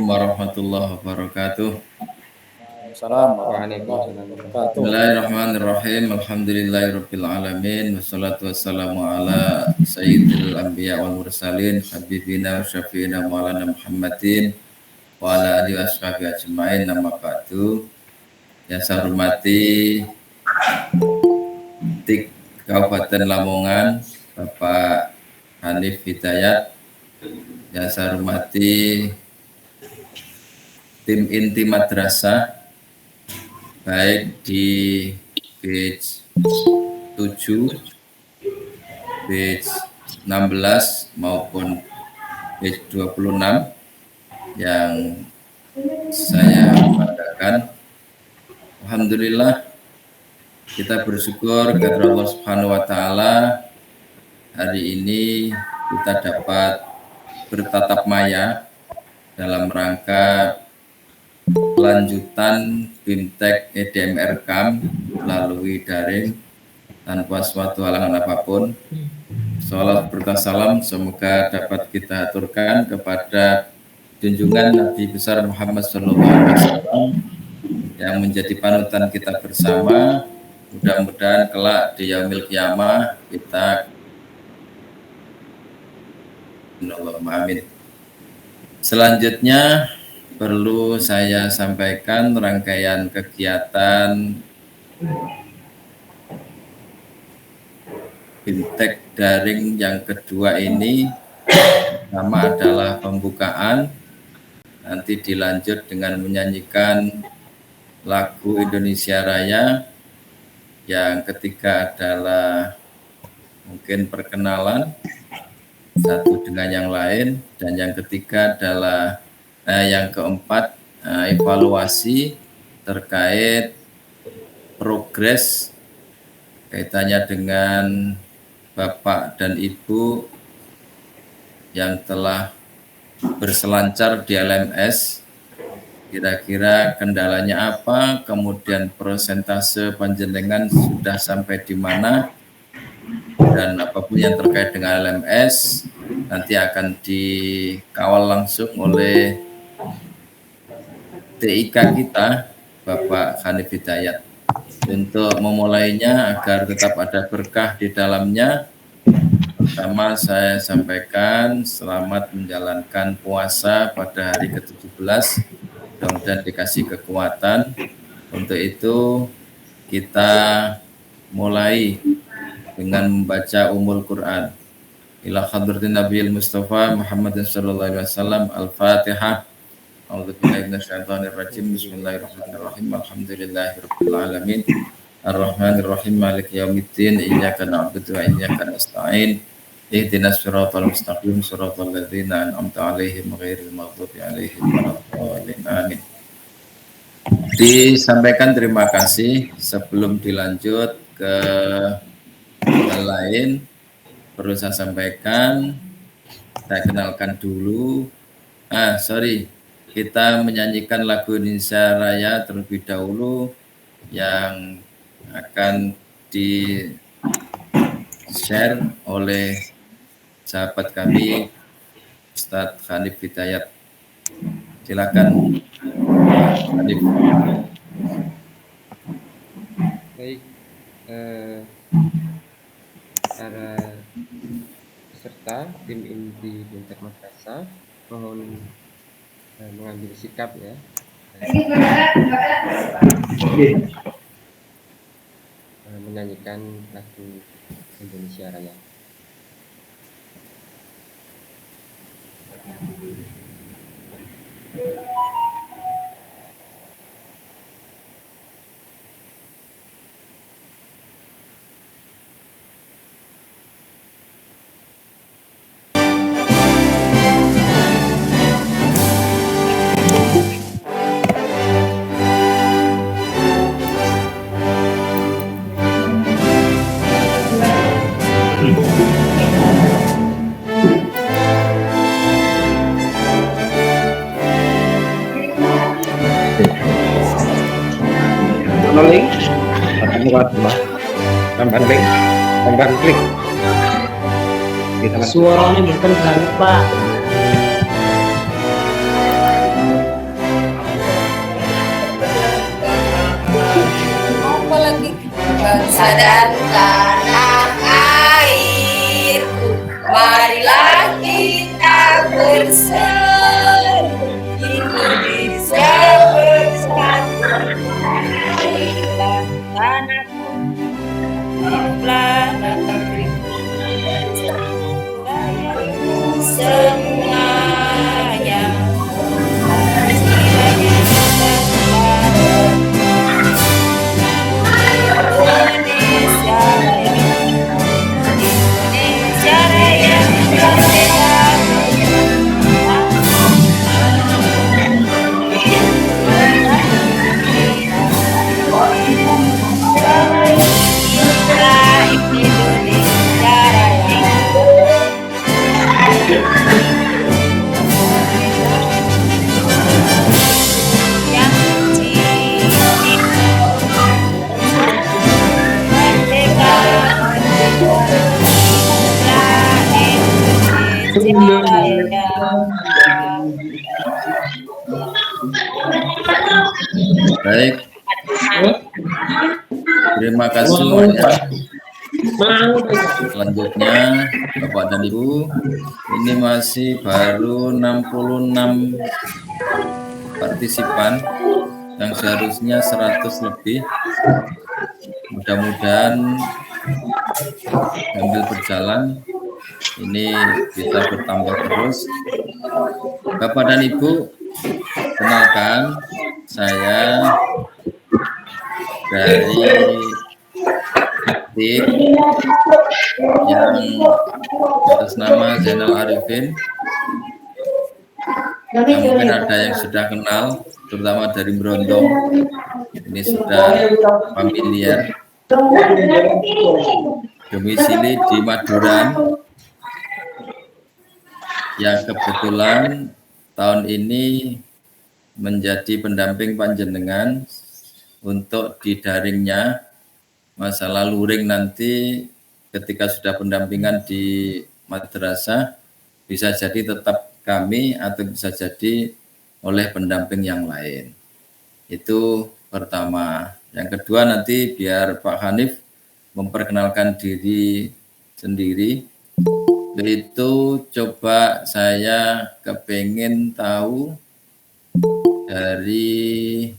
warahmatullahi wabarakatuh. Assalamualaikum warahmatullahi wabarakatuh. Bismillahirrahmanirrahim. Alhamdulillahirabbil alamin. Wassalatu wassalamu ala sayyidil anbiya wal mursalin habibina wa syafiina maulana Muhammadin wa ala alihi washabihi ajmain. Nama ba'du. Yang saya hormati Tik Kabupaten Lamongan Bapak Hanif Hidayat. Yang saya hormati tim inti madrasah baik di batch 7, batch 16 maupun batch 26 yang saya banggakan. Alhamdulillah kita bersyukur kepada Allah Subhanahu wa taala, hari ini kita dapat bertatap maya dalam rangka lanjutan BIMTEK EDM Camp melalui daring tanpa suatu halangan apapun. Salawat berkah salam semoga dapat kita aturkan kepada junjungan Nabi besar Muhammad SAW yang menjadi panutan kita bersama. Mudah-mudahan kelak di yaumil qiyamah kita amin. Selanjutnya perlu saya sampaikan rangkaian kegiatan BIMTEK daring yang kedua ini. Pertama adalah pembukaan, nanti dilanjut dengan menyanyikan lagu Indonesia Raya. Yang ketiga adalah mungkin perkenalan satu dengan yang lain, dan yang ketiga adalah yang keempat evaluasi terkait progres kaitannya dengan Bapak dan Ibu yang telah berselancar di LMS, kira-kira kendalanya apa, kemudian persentase panjenengan sudah sampai di mana, dan apapun yang terkait dengan LMS nanti akan dikawal langsung oleh TIK kita, Bapak Hanif Hidayat. Untuk memulainya agar tetap ada berkah di dalamnya, pertama saya sampaikan selamat menjalankan puasa pada hari ke-17, mudah-mudahan dikasih kekuatan. Untuk itu kita mulai dengan membaca Ummul Quran. Ila hadratin Nabiyil Mustafa Muhammadin sallallahu alaihi wasallam. Al-Fatihah. A'udzubillahi minasyaitonir rajim. Bismillahirrahmanirrahim. Alhamdulillahirabbil alamin. Arrahmanirrahim. Maliki yaumiddin. Iyyaka na'budu wa iyyaka nasta'in. Ihdinas siratal mustaqim. Siratal ladzina an'amta 'alaihim ghairil maghdubi 'alaihim waladdallin. Amin. Disampaikan terima kasih. Sebelum dilanjut ke hal lain, perlu saya sampaikan, saya kenalkan dulu. Kita menyanyikan lagu Indonesia Raya terlebih dahulu yang akan di-share oleh sahabat kami Ustadz Hanif Hidayat. Silakan Hanif. Baik, para peserta tim inti BIMTEK Madrasah mohon mengambil sikap ya. Menyanyikan lagu Indonesia Raya. Link tambahan link, tambahan klik. Suaranya bukan Pak. dan tanah airku, marilah kita bersatu, Indonesia bersatu. Marilah tanahku, hiduplah negeriku, semua yang istilahnya Indonesia Raya, merdeka. Indonesia Raya. Yang suci, merdeka, Indonesia Raya. Baik, terima kasih semuanya. Selanjutnya, Bapak dan Ibu, ini masih baru 66 partisipan yang seharusnya 100 lebih. Mudah-mudahan sambil berjalan ini bisa bertambah terus. Bapak dan Ibu, kenalkan saya dari tim yang atas nama Zainal Arifin. Nah, mungkin ada yang sudah kenal, terutama dari Brondong. Ini sudah familiar. Domisili di Maduran, yang kebetulan tahun ini menjadi pendamping panjenengan untuk di daringnya. Masalah luring nanti ketika sudah pendampingan di madrasah bisa jadi tetap kami atau bisa jadi oleh pendamping yang lain. Itu pertama. Yang kedua nanti biar Pak Hanif memperkenalkan diri sendiri. Itu coba saya kepengen tahu dari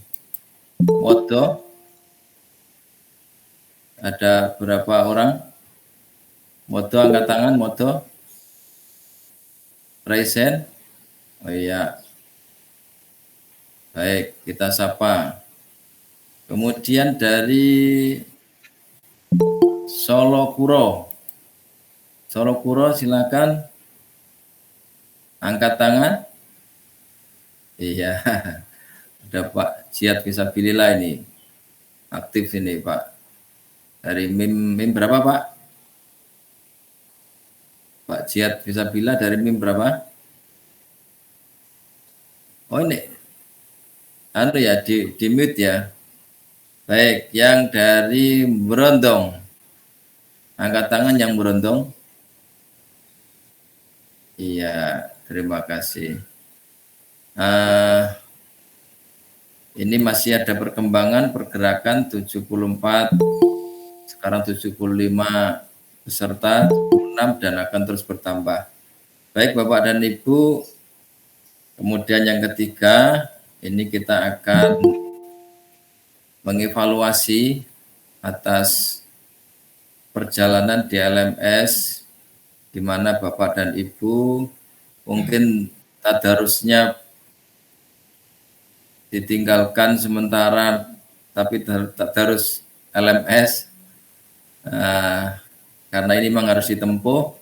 Modo. Ada berapa orang? Modo angkat tangan, Modo. Raisen. Oh iya. Baik, kita sapa. Kemudian dari Solokuro. Solokuro silakan. Angkat tangan. Iya. Ada Pak Jihad Fisabilillah ini. Aktif ini, Pak. Dari MIM berapa, Pak? Pak Jihad Fisabilillah dari MIM berapa? Oh ini, anu ya, di mute ya. Baik, yang dari Brondong. Angkat tangan yang Brondong. Iya, terima kasih. Ini masih ada perkembangan, pergerakan 74, sekarang 75 peserta, 6 dan akan terus bertambah. Baik Bapak dan Ibu, kemudian yang ketiga, ini kita akan mengevaluasi atas perjalanan di LMS, di mana Bapak dan Ibu mungkin tadarusnya ditinggalkan sementara, tapi tadarus LMS karena ini memang harus ditempuh.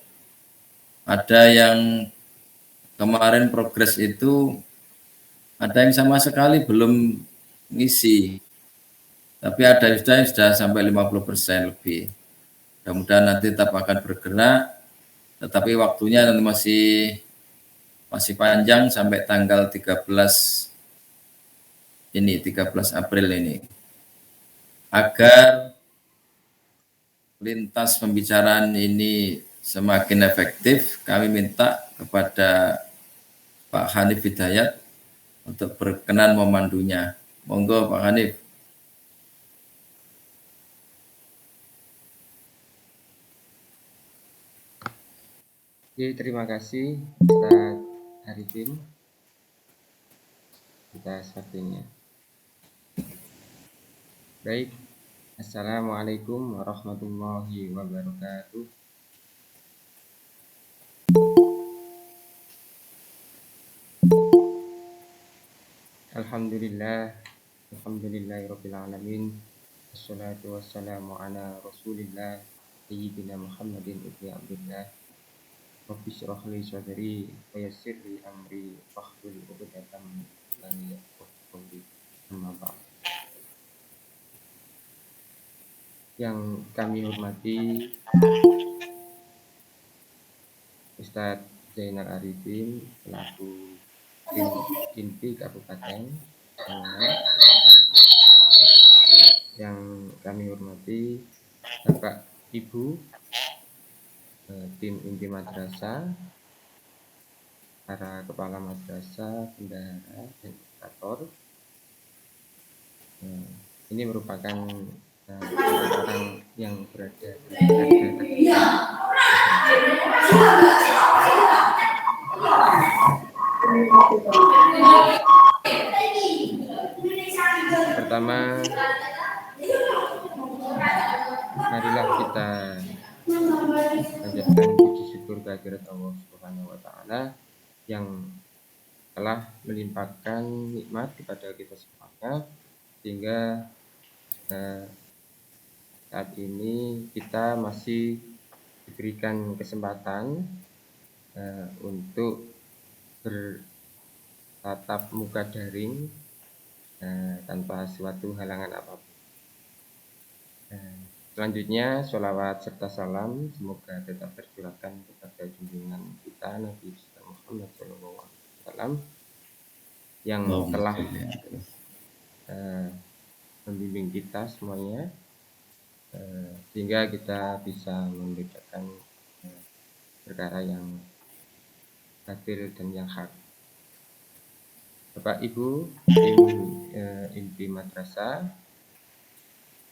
Ada yang kemarin progres itu, ada yang sama sekali belum ngisi, tapi ada yang sudah sampai 50% lebih. Mudah-mudahan nanti tetap akan bergerak, tetapi waktunya nanti masih panjang sampai tanggal 13 April ini. Agar lintas pembicaraan ini semakin efektif, kami minta kepada Pak Hanif Hidayat untuk berkenan memandunya. Monggo Pak Hanif. Oke, terima kasih Ustaz Arifin atas waktunya. Baik, Assalamualaikum warahmatullahi wabarakatuh. Alhamdulillahirabbil alamin. Wassalatu wassalamu ala Rasulillah Sayyidina Muhammadin ibni Abdillah. Rabbi shrah li sadri wa yassir li amri wahlul 'uqdatam min lisani yafqahu qawli. Amma ba'd. Yang kami hormati Ustadz Zainal Arifin selaku Inti Kabupaten Pekalongan. Yang kami hormati Bapak Ibu tim inti madrasah, para kepala madrasah, bendahara, dan edukator. Ini merupakan orang-orang yang berada di pertama, marilah kita panjatkan puji syukur kehadirat Allah Subhanahu wa taala yang telah melimpahkan nikmat kepada kita semuanya sehingga saat ini kita masih diberikan kesempatan untuk bertatap muka daring tanpa suatu halangan apapun. Selanjutnya, sholawat serta salam semoga tetap tercurahkan kepada junjungan kita Nabi Muhammad SAW yang telah membimbing kita semuanya sehingga kita bisa membedakan perkara yang batil dan yang hak. Bapak Ibu inti madrasah,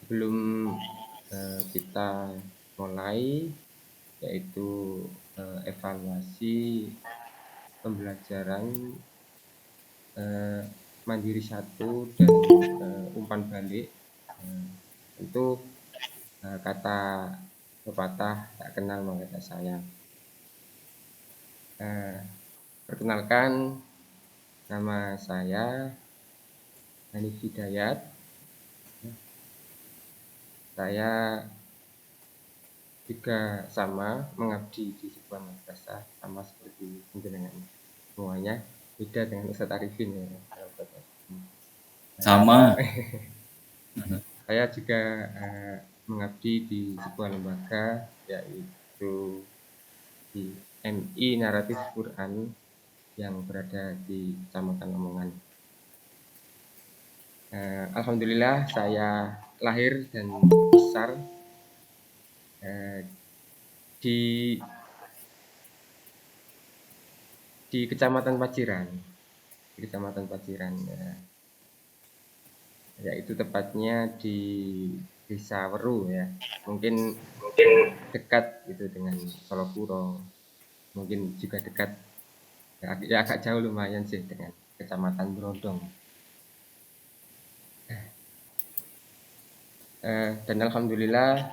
sebelum kita mulai yaitu evaluasi pembelajaran mandiri 1 dan umpan balik, tentu kata pepatah tak kenal maka tak sayang. Perkenalkan, nama saya Hanif Hidayat. Saya juga sama mengabdi di sebuah madrasah sama seperti dengan semuanya, beda dengan Ustadz Arifin ya. Sama. Saya juga mengabdi di sebuah lembaga yaitu di MI Naratif Quran yang berada di Kecamatan Lamongan. Alhamdulillah saya lahir dan besar di Kecamatan Paciran, yaitu tepatnya di Desa Weru ya, mungkin dekat gitu dengan Solokuro, mungkin juga dekat ya agak jauh lumayan sih dengan Kecamatan Brondong. Dan alhamdulillah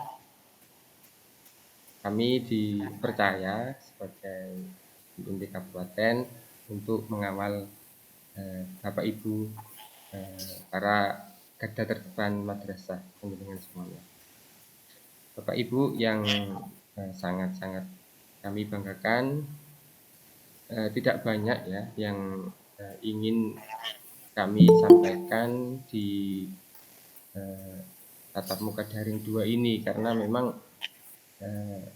kami dipercaya sebagai inti kabupaten untuk mengawal Bapak Ibu para garda terdepan madrasah dengan semuanya. Bapak Ibu yang sangat-sangat kami banggakan, tidak banyak ya yang ingin kami sampaikan di tatap muka daring 2 ini, karena memang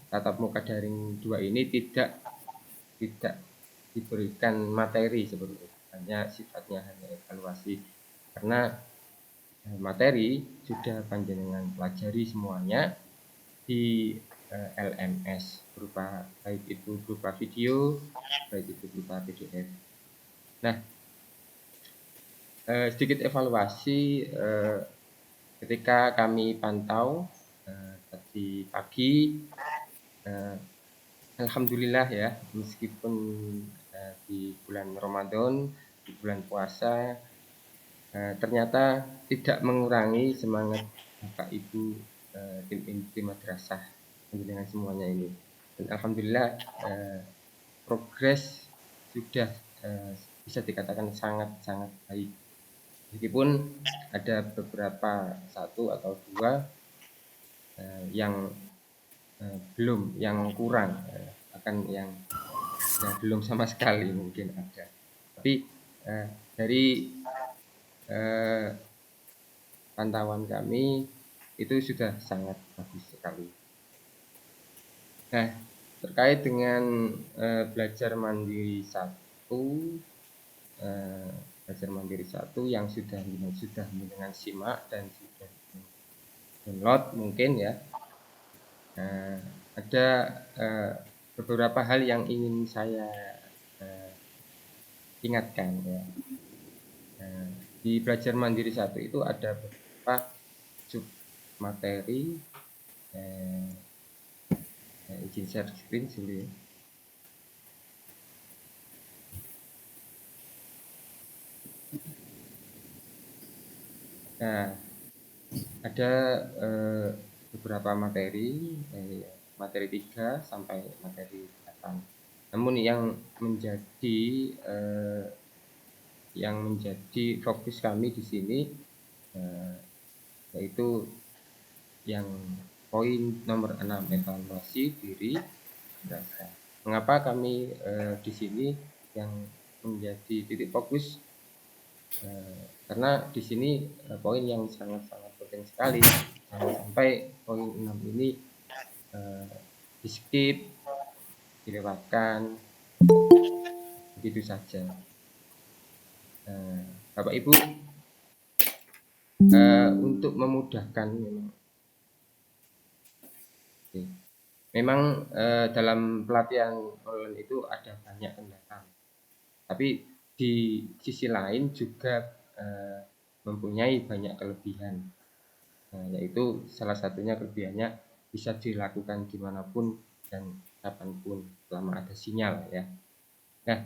tatap muka daring 2 ini tidak diberikan materi seperti itu, sifatnya hanya evaluasi, karena materi sudah panjenengan pelajari semuanya di LMS berupa baik itu berupa video, baik itu berupa PDF. Nah, sedikit evaluasi ketika kami pantau tadi pagi, Alhamdulillah ya, meskipun di bulan Ramadan, di bulan puasa, ternyata tidak mengurangi semangat Bapak Ibu tim inti madrasah dengan semuanya ini. Dan alhamdulillah progres sudah bisa dikatakan sangat-sangat baik. Meskipun ada beberapa satu atau dua yang belum, yang kurang, bahkan yang belum sama sekali mungkin ada. Tapi dari pantauan kami itu sudah sangat bagus sekali. Nah, terkait dengan belajar mandiri satu yang sudah dengan simak dan sudah download mungkin ya. Ada beberapa hal yang ingin saya ingatkan ya. Di belajar mandiri satu itu ada beberapa sub materi. Izin share screen dulu ya. Nah, ada beberapa materi, materi 3 sampai materi 8. Namun yang menjadi fokus kami di sini yaitu yang poin nomor 6, evaluasi diri madrasah. Mengapa kami di sini yang menjadi titik fokus? Karena di sini poin yang sangat-sangat penting sekali. Sampai poin 6 ini di skip, dilewatkan begitu saja. Bapak Ibu, untuk memudahkan memang dalam pelatihan online itu ada banyak kendala, tapi di sisi lain juga mempunyai banyak kelebihan, yaitu salah satunya kelebihannya bisa dilakukan dimanapun dan kapanpun selama ada sinyal ya. Nah,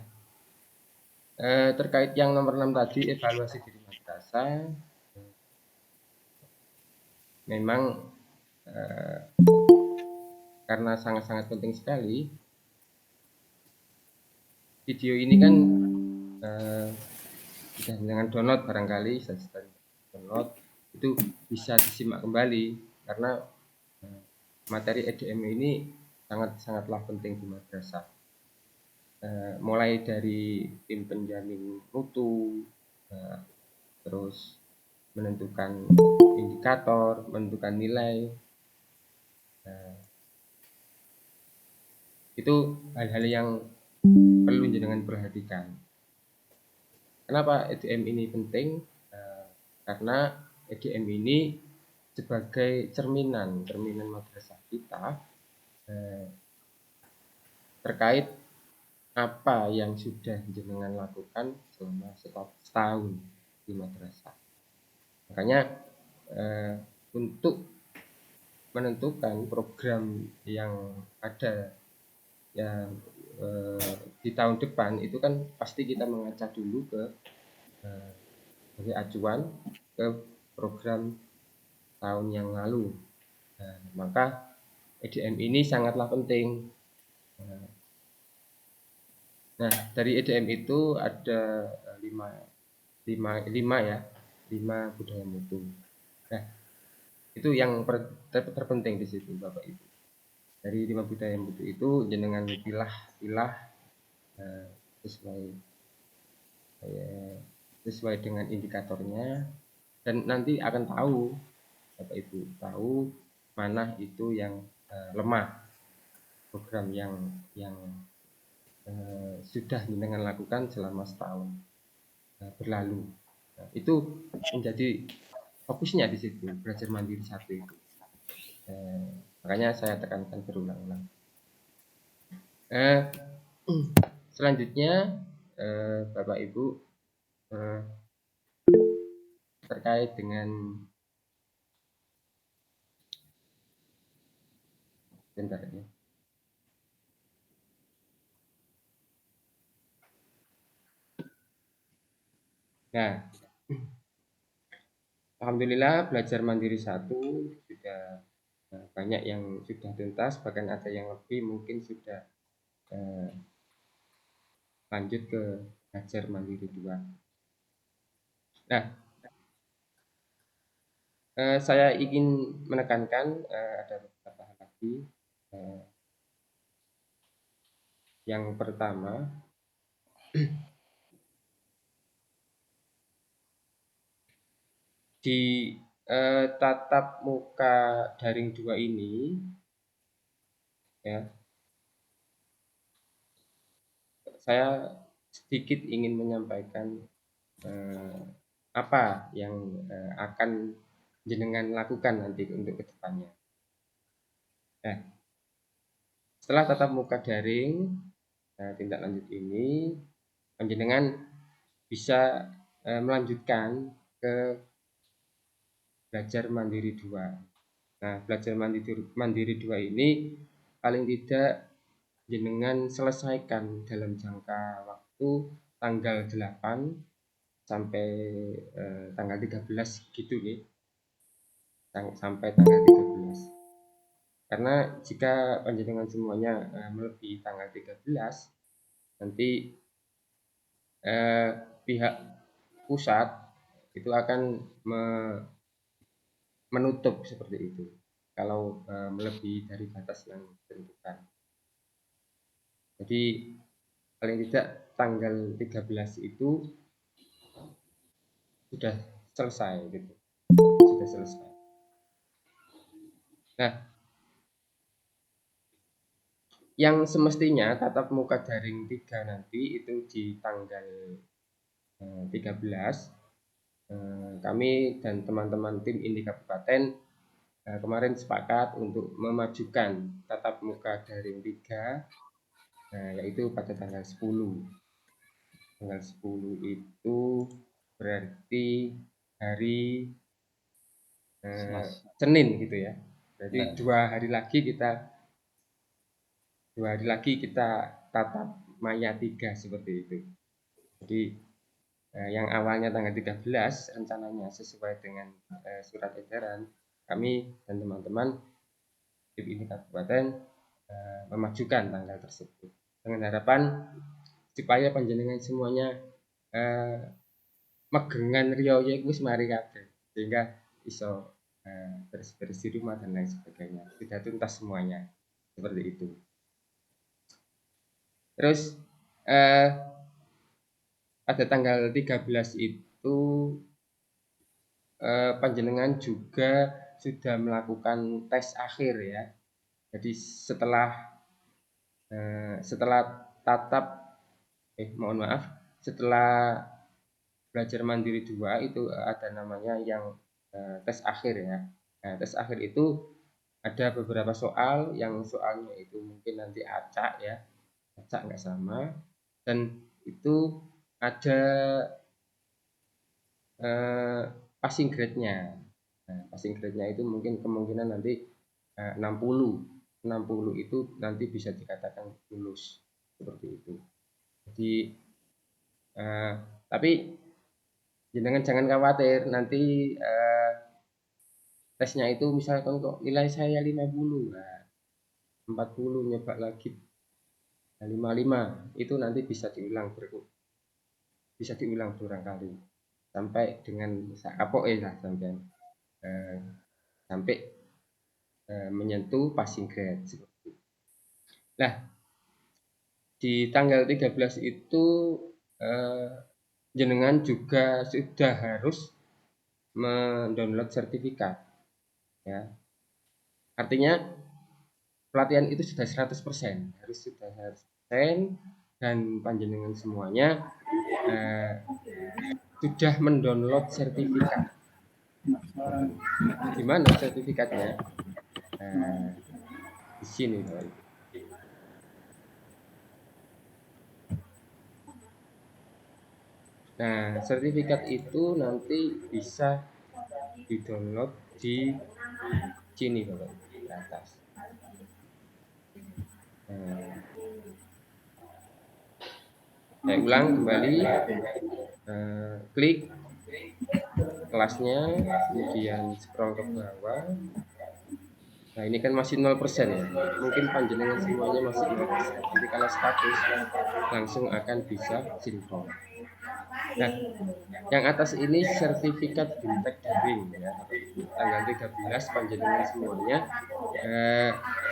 terkait yang nomor 6 tadi, evaluasi diri madrasah, memang karena sangat-sangat penting sekali. Video ini kan sudah dengan download barangkali, sudah download, itu bisa disimak kembali karena materi EDM ini sangatlah penting di madrasah. Mulai dari tim penjamin mutu, terus menentukan indikator, menentukan nilai, itu hal-hal yang perlu jenengan perhatikan. Kenapa EDM ini penting? Karena EDM ini sebagai cerminan madrasah kita terkait apa yang sudah jenengan lakukan selama setahun di madrasah. Makanya untuk menentukan program yang ada yang di tahun depan itu kan pasti kita mengaca dulu ke sebagai acuan ke program tahun yang lalu. Maka EDM ini sangatlah penting. Nah, dari EDM itu ada 5 budaya mutu. Nah, itu yang terpenting di situ Bapak Ibu. Dari 5 budaya mutu itu jenengan pilah sesuai dengan indikatornya, dan nanti akan tahu Bapak Ibu tahu mana itu yang lemah, program yang sudah jenengan lakukan selama setahun berlalu. Nah, itu menjadi fokusnya di situ, belajar mandiri satu itu. Makanya saya tekankan berulang-ulang. Selanjutnya Bapak Ibu terkait dengan bentar ya. Nah, alhamdulillah belajar mandiri 1 sudah banyak yang sudah tuntas, bahkan ada yang lebih mungkin sudah lanjut ke belajar mandiri 2. Nah, saya ingin menekankan ada beberapa hal lagi. Yang pertama, di tatap muka daring 2 ini, ya, saya sedikit ingin menyampaikan apa yang akan jenengan lakukan nanti untuk kedepannya. Nah, setelah tatap muka daring, tindak lanjut ini, panjenengan bisa melanjutkan ke belajar mandiri 2. Nah, belajar mandiri 2 ini paling tidak jenengan selesaikan dalam jangka waktu tanggal 8 sampai tanggal 13 gitu nih. Sampai tanggal 13. Karena jika panjenengan semuanya melebihi tanggal 13, nanti pihak pusat itu akan menutup seperti itu kalau melebihi dari batas yang ditentukan. Jadi paling tidak tanggal 13 itu sudah selesai gitu. Sudah selesai. Nah, yang semestinya tatap muka daring 3 nanti itu di tanggal 13. Kami dan teman-teman tim Indi Kabupaten kemarin sepakat untuk memajukan tatap muka daring 3, yaitu pada tanggal 10. Tanggal 10 itu berarti hari Senin gitu ya. Jadi 2 hari lagi kita tatap maya 3 seperti itu. Jadi yang awalnya tanggal 13 rencananya sesuai dengan surat edaran, kami dan teman-teman tim Indi Kabupaten memajukan tanggal tersebut dengan harapan supaya panjenengan semuanya megengan riyo wis mari kabeh, sehingga iso bersih-bersih rumah dan lain sebagainya. Sudah tuntas semuanya. Seperti itu. Terus pada tanggal 13 itu panjenengan juga sudah melakukan tes akhir ya. Jadi setelah setelah belajar mandiri 2 itu ada namanya yang tes akhir ya. Nah, tes akhir itu ada beberapa soal yang soalnya itu mungkin nanti acak ya, acak nggak sama, dan itu ada passing grade-nya. Nah, passing grade-nya itu mungkin kemungkinan nanti 60 itu nanti bisa dikatakan lulus seperti itu. Jadi tapi jangan khawatir nanti tesnya itu misalkan kok nilai saya 50, nah 40 nyoba lagi 55 itu nanti bisa diulang berulang kali sampai dengan kapok lah sampai menyentuh passing grade seperti itu. Nah, di tanggal 13 itu jenengan juga sudah harus mendownload sertifikat ya. Artinya pelatihan itu sudah 100%, harus 100% dan panjenengan semuanya sudah mendownload sertifikat. Di mana sertifikatnya? Di sini, Pak. Nah, sertifikat itu nanti bisa di-download di sini, Bapak, di atas. Saya ulang kembali, klik kelasnya, kemudian scroll ke bawah. Nah, ini kan masih 0% ya. Mungkin panjenengan semuanya masih 0%. Jadi kalau status langsung akan bisa sinkron. Nah, yang atas ini sertifikat BIMTEK daring ya, Bapak Ibu. Tanggal 13 panjenengan semuanya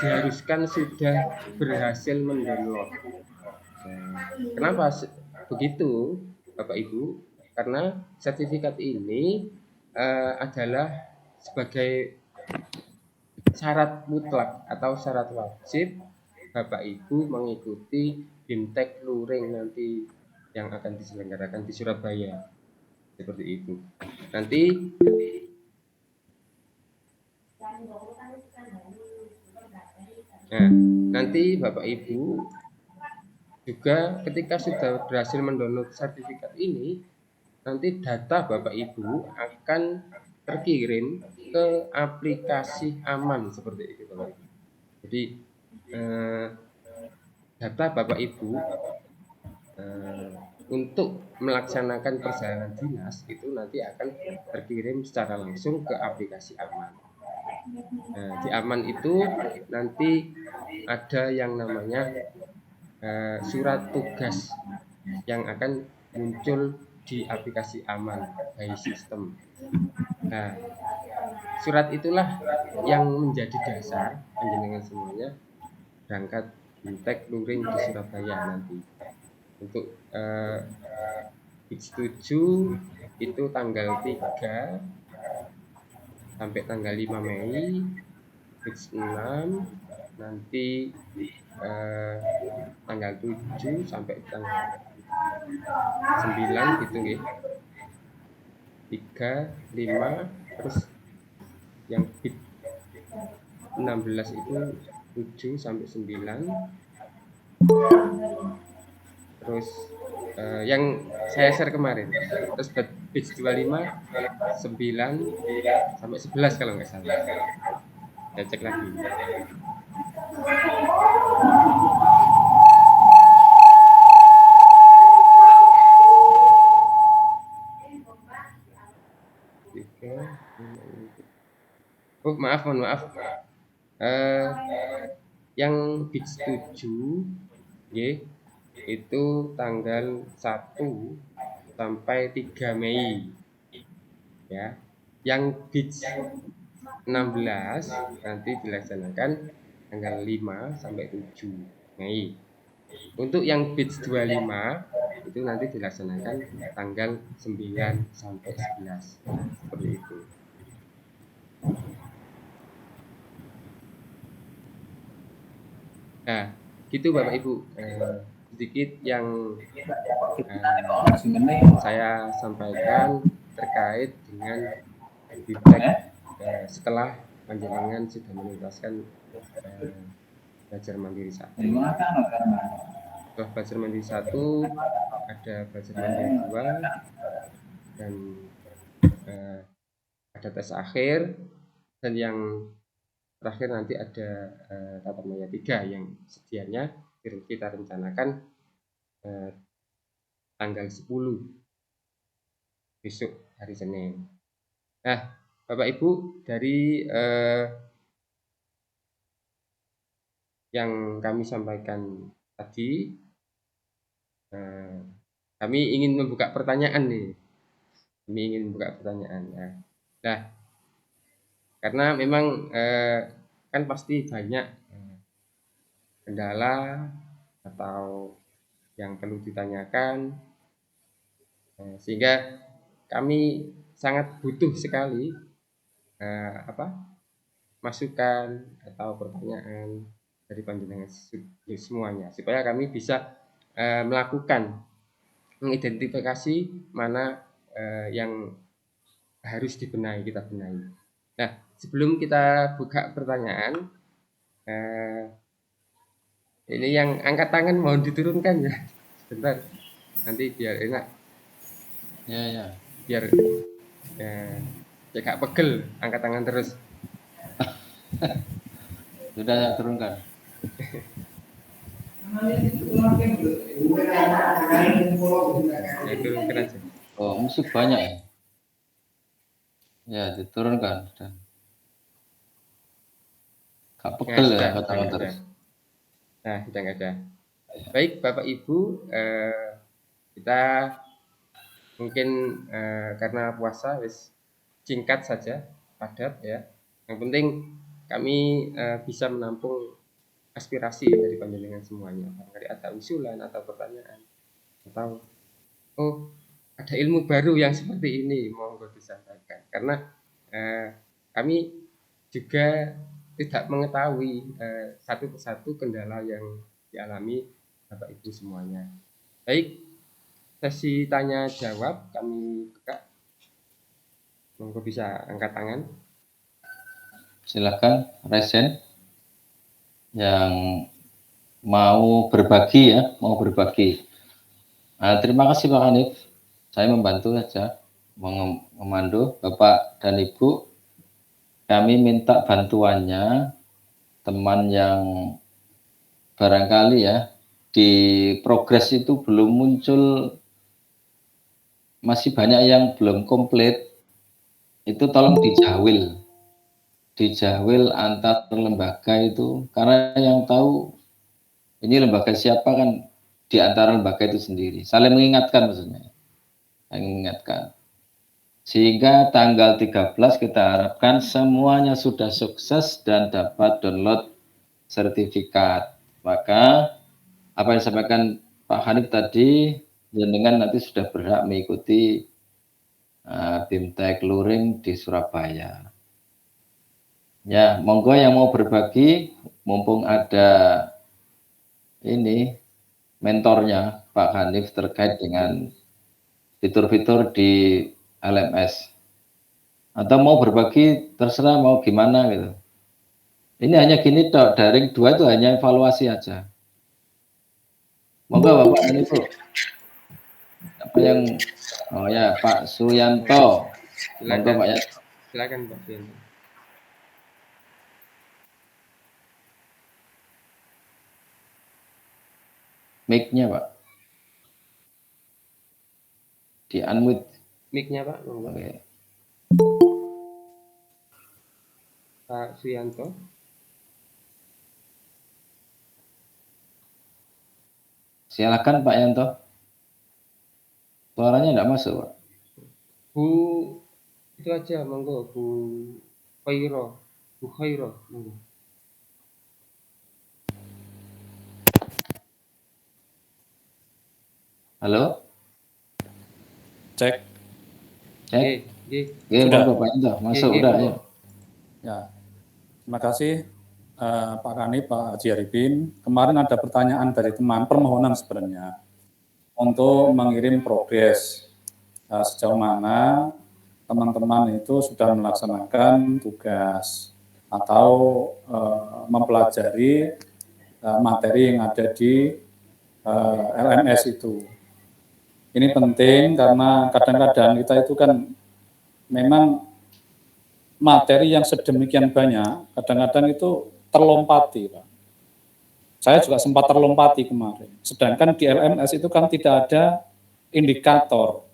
diharuskan sudah berhasil mendownload. Kenapa begitu, Bapak Ibu? Karena sertifikat ini adalah sebagai syarat mutlak atau syarat wajib Bapak Ibu mengikuti BIMTEK Luring nanti yang akan diselenggarakan di Surabaya. Seperti itu. Nanti Bapak Ibu juga ketika sudah berhasil mendownload sertifikat ini, nanti data Bapak Ibu akan terkirim ke aplikasi aman seperti itu, Bapak Ibu. Jadi data Bapak Ibu untuk melaksanakan perjalanan dinas itu nanti akan terkirim secara langsung ke aplikasi aman. Nah, di aman itu nanti ada yang namanya surat tugas yang akan muncul di aplikasi aman by system. Nah, surat itulah yang menjadi dasar panjenengan semuanya berangkat BIMTEK Luring di Surabaya nanti. Untuk batch 7 itu tanggal 3 sampai tanggal 5 Mei, batch 6 nanti tanggal 7 sampai tanggal 9 gitu nggih. 3, 5, terus yang bit 16 itu 7 sampai 9. Terus yang saya share kemarin. Terus batch 25 9 sampai 11 kalau nggak salah. Saya cek lagi. Oh, maaf, mohon maaf. Yang batch 7 itu tanggal 1 sampai 3 Mei. Ya. Yang batch 16 nanti dilaksanakan tanggal 5 sampai 7 Mei. Untuk yang batch 25 itu nanti dilaksanakan tanggal 9 sampai 11. Seperti itu. Nah, gitu Bapak Ibu. Sedikit yang saya sampaikan terkait dengan BIMTEK setelah panjenengan sudah menuntaskan belajar mandiri 1. Setelah belajar mandiri 1 ada belajar mandiri 2 dan ada tes akhir, dan yang terakhir nanti ada tatap maya 3 yang sedianya kita rencanakan tanggal 10 besok hari Senin. Nah, Bapak Ibu, dari yang kami sampaikan tadi, kami ingin membuka pertanyaan nih. Nah, karena memang kan pasti banyak kendala atau yang perlu ditanyakan, sehingga kami sangat butuh sekali masukan atau pertanyaan dari panjenengan semuanya, supaya kami bisa melakukan mengidentifikasi mana yang harus dibenahi, kita benahi. Nah, sebelum kita buka pertanyaan, ini yang angkat tangan mohon diturunkan ya, sebentar, nanti biar enak. Ya. Biar gak pegel angkat tangan terus. Sudah turunkan. Ya, turunkan aja. Oh, mesti banyak ya. Ya, diturunkan. Dan gak Nah, pegel ya sudah kata nggak ada. terus. Nah, sudah nggak ada. Baik, Bapak Ibu, kita mungkin karena puasa wis singkat saja, padat ya. Yang penting kami bisa menampung aspirasi dari panjenengan semuanya. Barangkali ada usulan atau pertanyaan atau oh ada ilmu baru yang seperti ini, monggo disampaikan. Karena kami juga tidak mengetahui satu persatu kendala yang dialami Bapak Ibu semuanya. Baik, sesi tanya jawab kami buka. Monggo bisa angkat tangan. Silakan Resen yang mau berbagi ya, mau berbagi. Terima kasih Pak Hanif. Saya membantu saja memandu Bapak dan Ibu. Kami minta bantuannya teman yang barangkali ya di progres itu belum muncul, masih banyak yang belum komplit. Itu tolong dijawil antar lembaga itu, karena yang tahu ini lembaga siapa kan di antara lembaga itu sendiri. Saling mengingatkan maksudnya. Mengingatkan. Sehingga tanggal 13 kita harapkan semuanya sudah sukses dan dapat download sertifikat. Maka apa yang disampaikan Pak Hanif tadi, dengan nanti sudah berhak mengikuti BIMTEK Luring di Surabaya. Ya, monggo yang mau berbagi, mumpung ada ini mentornya Pak Hanif terkait dengan fitur-fitur di LMS. Atau mau berbagi, terserah mau gimana gitu. Ini hanya gini toh, daring 2 itu hanya evaluasi aja. Monggo Bapak dan Ibu. Apa yang oh ya Pak Suyanto. Monggo Silakan, Pak ya. silakan Pak Fianto. Mic-nya Pak. Di unmute. Mic-nya Pak, monggo. Oke. Pak Suyanto. Silakan Pak Yanto. Suaranya enggak masuk Pak. Bu itu aja monggo Bu Khairo. Bu Khairo, monggo. Halo? Cek. Cek. Nggih. Oke, monggo Pak Yanto. Masuk udah ya. Ya. Terima kasih Pak Kani, Pak Haji Arifin. Kemarin ada pertanyaan dari teman, permohonan sebenarnya untuk mengirim progres sejauh mana teman-teman itu sudah melaksanakan tugas atau mempelajari materi yang ada di LMS itu. Ini penting karena kadang-kadang kita itu kan memang materi yang sedemikian banyak, kadang-kadang itu terlompati, Pak. Saya juga sempat terlompati kemarin. Sedangkan di LMS itu kan tidak ada indikator.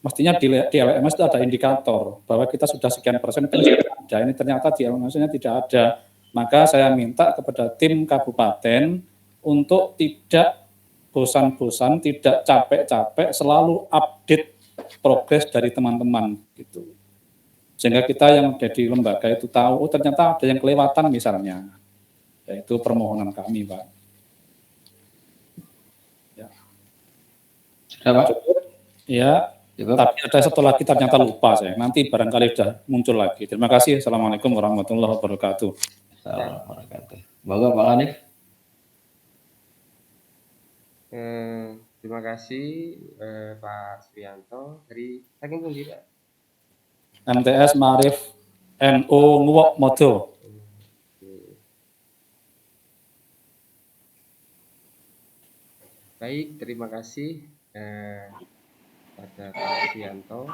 Mestinya di LMS itu ada indikator bahwa kita sudah sekian persen, ada. Ini ternyata di LMS-nya tidak ada. Maka saya minta kepada tim kabupaten untuk tidak bosan-bosan, tidak capek-capek, selalu update progres dari teman-teman gitu. Sehingga kita yang ada di lembaga itu tahu, oh ternyata ada yang kelewatan misalnya. Yaitu permohonan kami, Pak. Ya. Sudah Pak? Ya, tapi ada satu lagi ternyata lupa saya. Nanti barangkali sudah muncul lagi. Terima kasih. Assalamualaikum warahmatullahi wabarakatuh. Assalamualaikum warahmatullahi wabarakatuh. Monggo Pak Hanif. Terima kasih Pak Suyanto dari saking pundi Pak? MTS Marif NU Nguwok Modo. Baik, terima kasih pada Pak Suyanto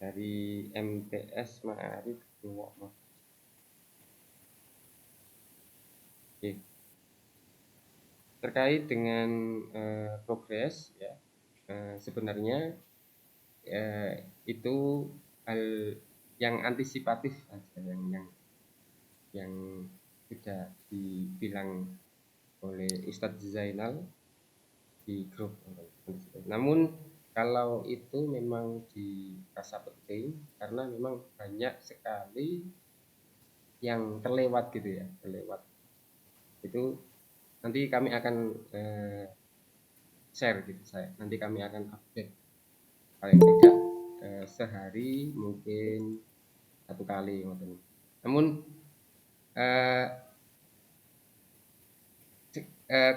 dari MTS Marif Nguwok Modo. Oke. terkait dengan progres ya, sebenarnya itu hal yang antisipatif aja, yang sudah dibilang oleh Ustadz Zainal di grup. Namun kalau itu memang dirasa penting karena memang banyak sekali yang terlewat gitu ya, terlewat. Itu nanti kami akan share gitu saya. Nanti kami akan update paling tidak sehari mungkin 1 kali ngoten. Namun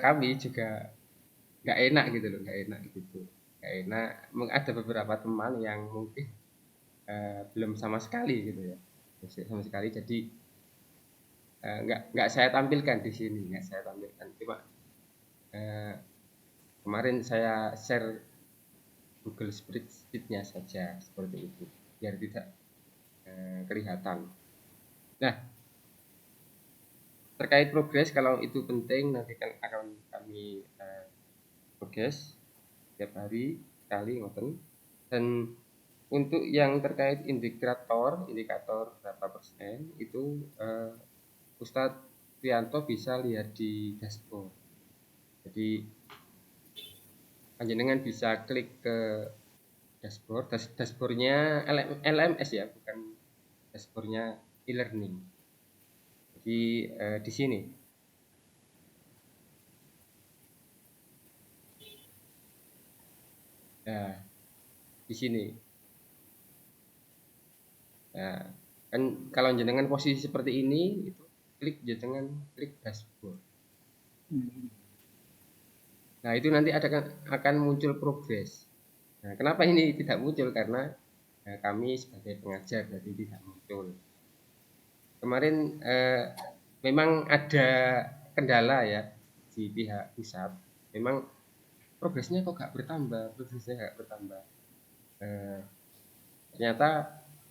kami juga nggak enak gitu loh, nggak enak gitu, nggak enak. Ada beberapa teman yang mungkin belum sama sekali gitu ya, sama sekali. Jadi nggak saya tampilkan di sini, nggak saya tampilkan. Cuma kemarin saya share Google Spreadsheet-nya saja seperti itu, biar tidak kelihatan. Nah, terkait progres, kalau itu penting nanti akan kami progres setiap hari sekali ngoten. Dan untuk yang terkait indikator berapa persen itu Ustadz Prianto bisa lihat di dashboard. Jadi panjenengan bisa klik ke dashboard, dashboardnya LMS ya, bukan dashboardnya e-learning. Jadi di sini. Nah, di sini. Nah, kan kalau jenengan posisi seperti ini, itu klik dashboard. Nah, itu nanti akan muncul progres. Nah, kenapa ini tidak muncul? Karena kami sebagai pengajar jadi tidak muncul. Kemarin memang ada kendala ya di pihak pusat. Memang progresnya kok nggak bertambah, ternyata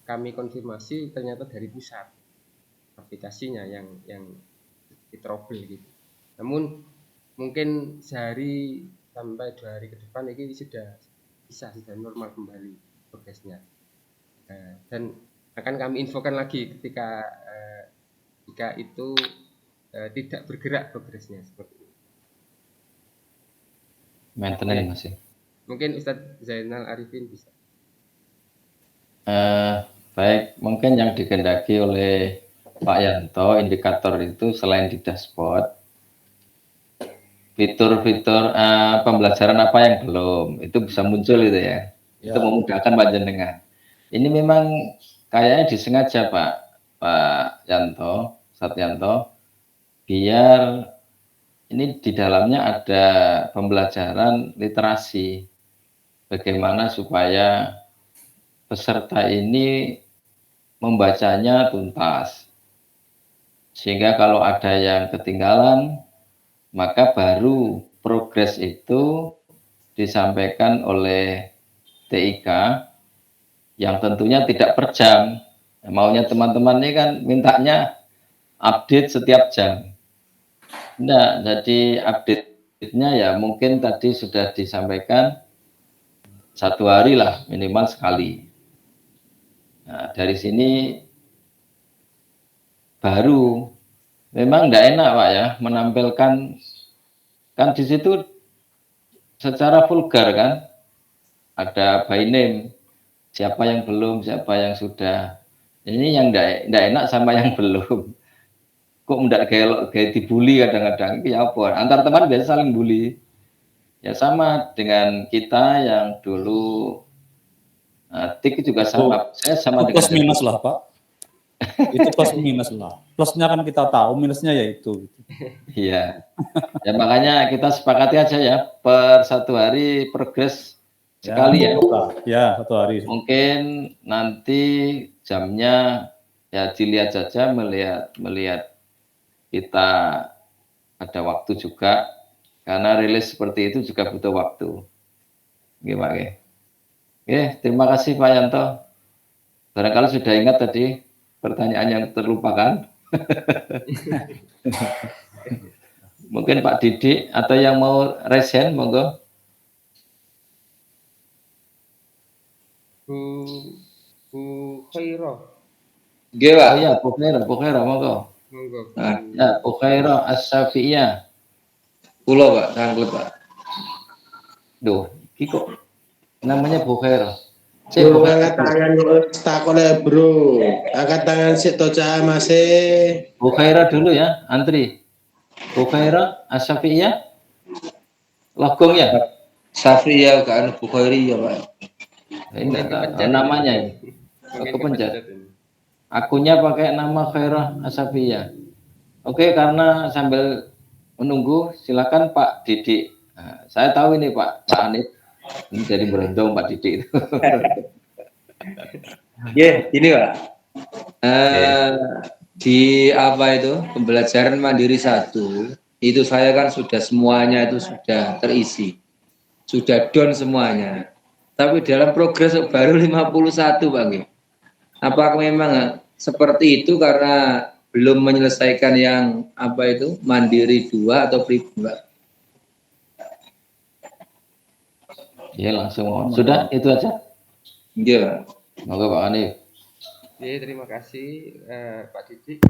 kami konfirmasi ternyata dari pusat aplikasinya yang trouble gitu. Namun mungkin sehari sampai 2 hari ke depan ini sudah normal kembali progresnya. Dan akan kami infokan lagi ketika jika itu tidak bergerak progresnya seperti itu. Maintenance masih. Mungkin Ustadz Zainal Arifin bisa. Baik, mungkin yang dikehendaki oleh Pak Yanto, indikator itu selain di dashboard, fitur-fitur pembelajaran apa yang belum, itu bisa muncul itu ya. Itu memudahkan panjenengan. Ini memang kayaknya disengaja Pak Yanto, Satyanto, biar ini di dalamnya ada pembelajaran literasi, bagaimana supaya peserta ini membacanya tuntas, sehingga kalau ada yang ketinggalan, maka baru progres itu disampaikan oleh TIK yang tentunya tidak per jam. Maunya teman-teman ini kan mintanya update setiap jam. Nah, jadi update-nya ya mungkin tadi sudah disampaikan 1 hari lah minimal sekali. Nah, dari sini baru memang tidak enak Pak ya menampilkan, kan di situ secara vulgar kan, ada by name, siapa yang belum, siapa yang sudah. Ini yang tidak enak sama yang belum. Kok tidak kayak dibully kadang-kadang, ya apa? Antar teman biasa saling bully. Ya sama dengan kita yang dulu tik juga sama. Saya sama itu plus dengan minus lah Pak. Itu plus minus lah. Plusnya kan kita tahu, minusnya ya itu. Iya. Ya makanya kita sepakati aja ya per 1 hari progres sekali ya. Ya 1 hari. Mungkin nanti jamnya ya dilihat saja, melihat kita ada waktu juga, karena rilis seperti itu juga butuh waktu. Gimana? Oke, terima kasih Pak Yanto. Barangkali sudah ingat tadi pertanyaan yang terlupakan. Mungkin Pak Didik atau yang mau raise hand, monggo. Bu Khairah, Nggih, Oh Pak. ya, Bu Khairah, monggo. monggo. Ah. Ya, Bu Khairah As-Syafi'iyah. Kula, Pak, sangkut, Pak. Duh, iki kok namanya Bu Khairah. Cek Bu Bro, Khairah. angkat tangan takone bro. Angkat tangan sik to cah Mas. Bu Khairah dulu ya, antri. Bu Khairah As-Syafi'iyah. Logong ya? Safriyah ke anu Bukhairi ya, Pak. Ini enggak tahu. Kepencet Oh, namanya ini. Mungkin Kepencet. ini. Akunnya pakai nama Khairah As-Syafi'iyah. Oke, karena sambil menunggu, silakan Pak Didik. Nah, saya tahu ini Pak Anip. Ini dari Berondong Pak Didik. Ini, Pak. Di apa itu pembelajaran mandiri 1 itu saya kan sudah semuanya itu sudah terisi, sudah down semuanya. Tapi dalam progres baru 51, Bang. Apakah memang seperti itu karena belum menyelesaikan yang apa itu mandiri 2 atau pribadi, Pak? Ya langsung. Sudah itu aja. Iya, Pak. Monggo Pak Anip. Oke, terima kasih Pak Didik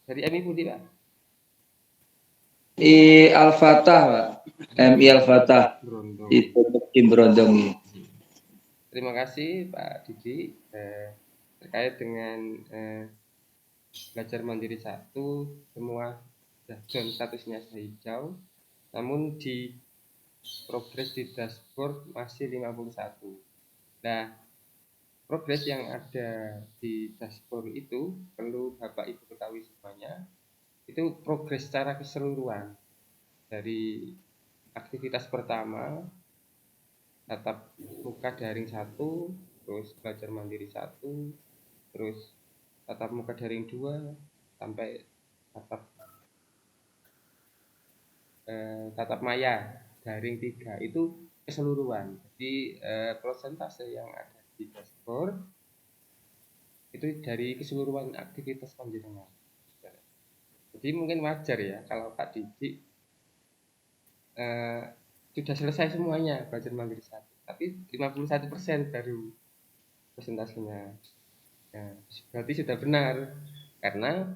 dari MI Putih, Pak. Al-Fatah, Pak. MI Al-Fatah. Berondong. Itu tim Berondong ini. Terima kasih Pak Didik terkait dengan belajar mandiri 1 semua sudah down statusnya hijau, namun di progres di dashboard masih 51. Nah, progres yang ada di dashboard itu perlu Bapak Ibu ketahui semuanya, itu progres secara keseluruhan dari aktivitas pertama tatap muka daring 1, terus belajar mandiri 1, terus tatap muka daring 2 sampai tatap maya daring 3 itu keseluruhan. Jadi persentase yang ada di dashboard itu dari keseluruhan aktivitas panjenengan. Jadi mungkin wajar ya kalau Pak Didik sudah selesai semuanya belajar mandiri 1, tapi 51% baru persentasenya. Nah, berarti sudah benar karena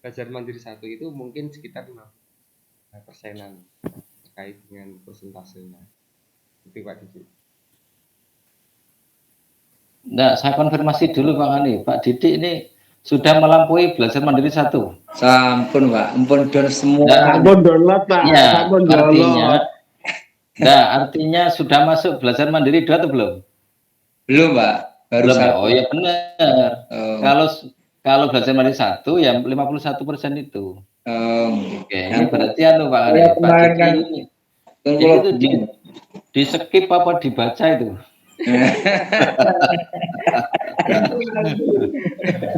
belajar mandiri 1 itu mungkin sekitar 50%-an terkait dengan persentasenya. Itu Pak Didik. Nah, saya konfirmasi dulu Pak Ani. Pak Didik ini sudah melampaui belajar mandiri 1. Sampun, Pak. Ampun down semua. Sampun download, Pak. Ya, Sampun artinya, download. artinya sudah masuk belajar mandiri 2 atau belum? Belum, Pak. Baru Belum ya? 1. Oh ya benar. Oh. Kalau belajar mandiri 1 ya 51% itu. Oke, ini berarti Pak Ani. Ya, Pak kemarin kan Didik ini. Jadi itu di skip apa dibaca itu?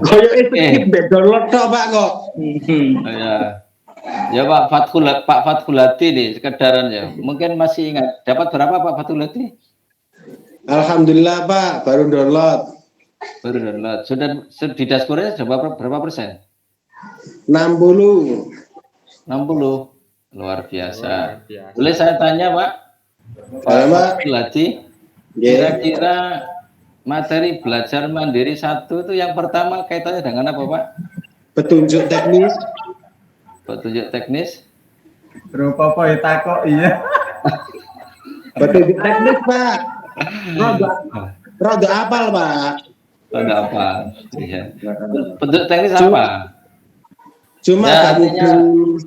Koyo itu download tok, Pak kok. Ya. Ya Pak Fathulati nih sekedaran ya. Mungkin masih ingat. Dapat berapa Pak Fathulati? Alhamdulillah, Pak, baru download. Baru download. Sudah di dashboardnya sudah berapa persen? 60. 60. Luar biasa. Luar biasa. Boleh saya tanya Pak? Pak. Fathulati, kira-kira materi belajar mandiri 1 itu yang pertama kaitannya dengan apa Pak? Petunjuk teknis. Petunjuk teknis. Berupa apa ya takok iya. Petunjuk teknis, Pak. Rada apal, Pak. Ada apa? Iya. Petunjuk teknis apa? Cuma Ya, kamu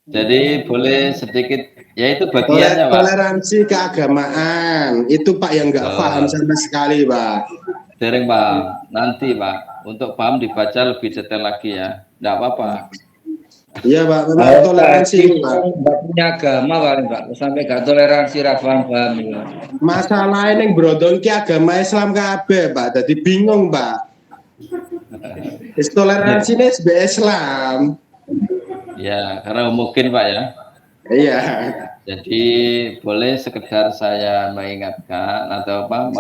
Jadi boleh sedikit, ya itu bagiannya Pak. toleransi keagamaan. Itu Pak yang nggak paham sama sekali, Pak. Dereng paham. Nanti Pak, untuk paham dibaca lebih detail lagi ya. Enggak apa-apa. Iya, Pak, memang toleransi, Pak. Nggak punya agama paling, Pak. Sampai nggak toleransi paham ya. Masalah ini Brodong ki agama Islam kabeh, Pak. Jadi bingung, Pak. Toleransi ini sebagai Islam. Ya, karena mungkin Pak ya. Iya. Jadi boleh sekedar saya mengingatkan atau apa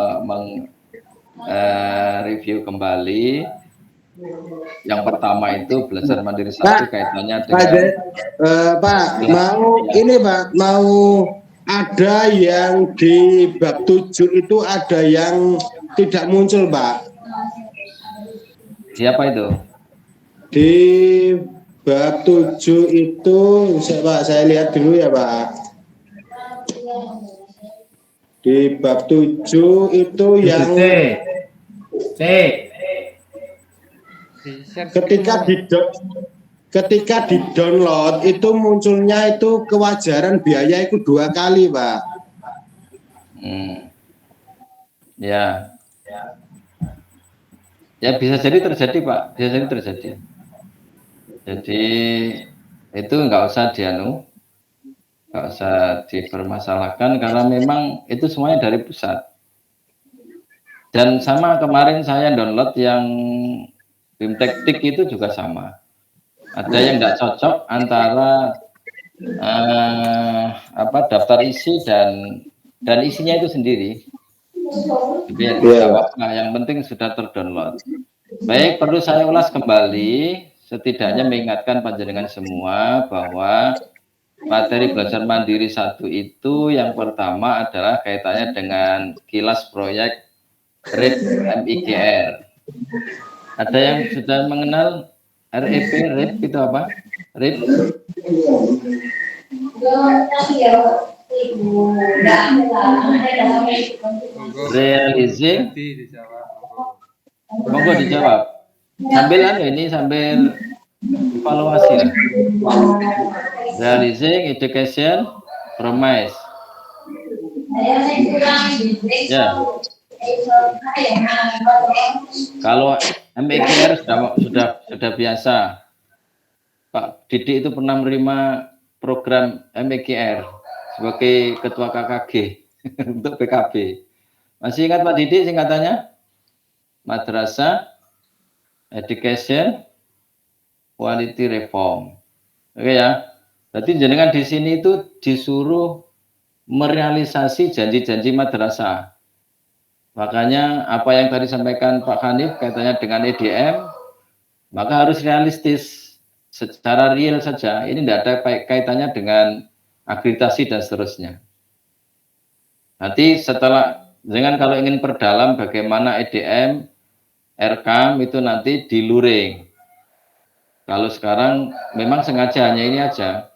review kembali Yang pertama itu belajar mandiri Pak, satu kaitannya Pak, dengan Pak, mau ya, ini Pak, mau ada yang di bab 7 itu ada yang tidak muncul Pak. siapa itu? Di bab 7 itu, Pak, saya lihat dulu ya Pak. Di bab 7 itu yang C. Di-share ketika ketika di download itu munculnya itu kewajaran biaya itu 2 kali Pak. Ya, ya bisa jadi terjadi Pak, bisa jadi terjadi. Jadi itu nggak usah nggak usah dipermasalahkan karena memang itu semuanya dari pusat. Dan sama kemarin saya download yang BIMTektik itu juga sama. Ada yang nggak cocok antara daftar isi dan isinya itu sendiri. Jadi tidak apa-apa, yang penting sudah terdownload. Baik, perlu saya ulas kembali, setidaknya mengingatkan panjenengan semua bahwa materi belajar mandiri 1 itu yang pertama adalah kaitannya dengan kilas proyek RIP MIGR. Ada yang sudah mengenal RIP itu apa? RIP? Realizing. Monggo dijawab. Sambil sambil evaluasi lah. Realizing education promise. Ya. Kalau MIGR sudah biasa. Pak Didi itu pernah menerima program MIGR sebagai ketua KKG untuk PKB. Masih ingat Pak Didi singkatannya? Madrasah Education Quality Reform. Oke ya. Berarti jenengan di sini itu disuruh merealisasi janji-janji madrasah. Makanya apa yang tadi sampaikan Pak Hanif kaitannya dengan EDM, maka harus realistis secara real saja. Ini tidak ada kaitannya dengan akreditasi dan seterusnya. Nanti setelah, dengan kalau ingin perdalam bagaimana EDM, RKAM itu nanti di luring. Kalau sekarang memang sengaja hanya ini aja,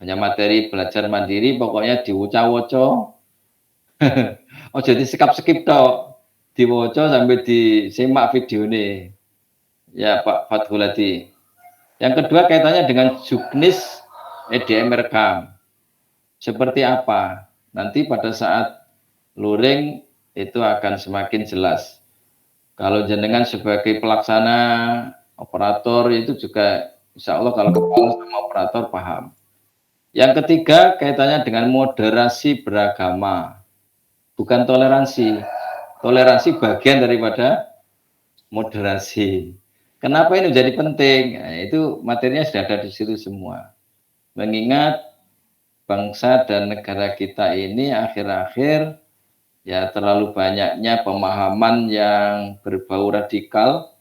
hanya materi belajar mandiri, pokoknya diwuca-woco. Oh jadi skip toh, diwoco sampai disimak video ini. Ya Pak Fathuladi. Yang kedua kaitannya dengan juknis EDM RKAM. Seperti apa? Nanti pada saat luring itu akan semakin jelas. Kalau jenengan sebagai pelaksana operator itu juga insya Allah kalau kepala sama operator paham. Yang ketiga kaitannya dengan moderasi beragama. Bukan toleransi. Toleransi bagian daripada moderasi. Kenapa ini menjadi penting? Nah, itu materinya sudah ada di situ semua. Mengingat bangsa dan negara kita ini akhir-akhir ya terlalu banyaknya pemahaman yang berbau radikal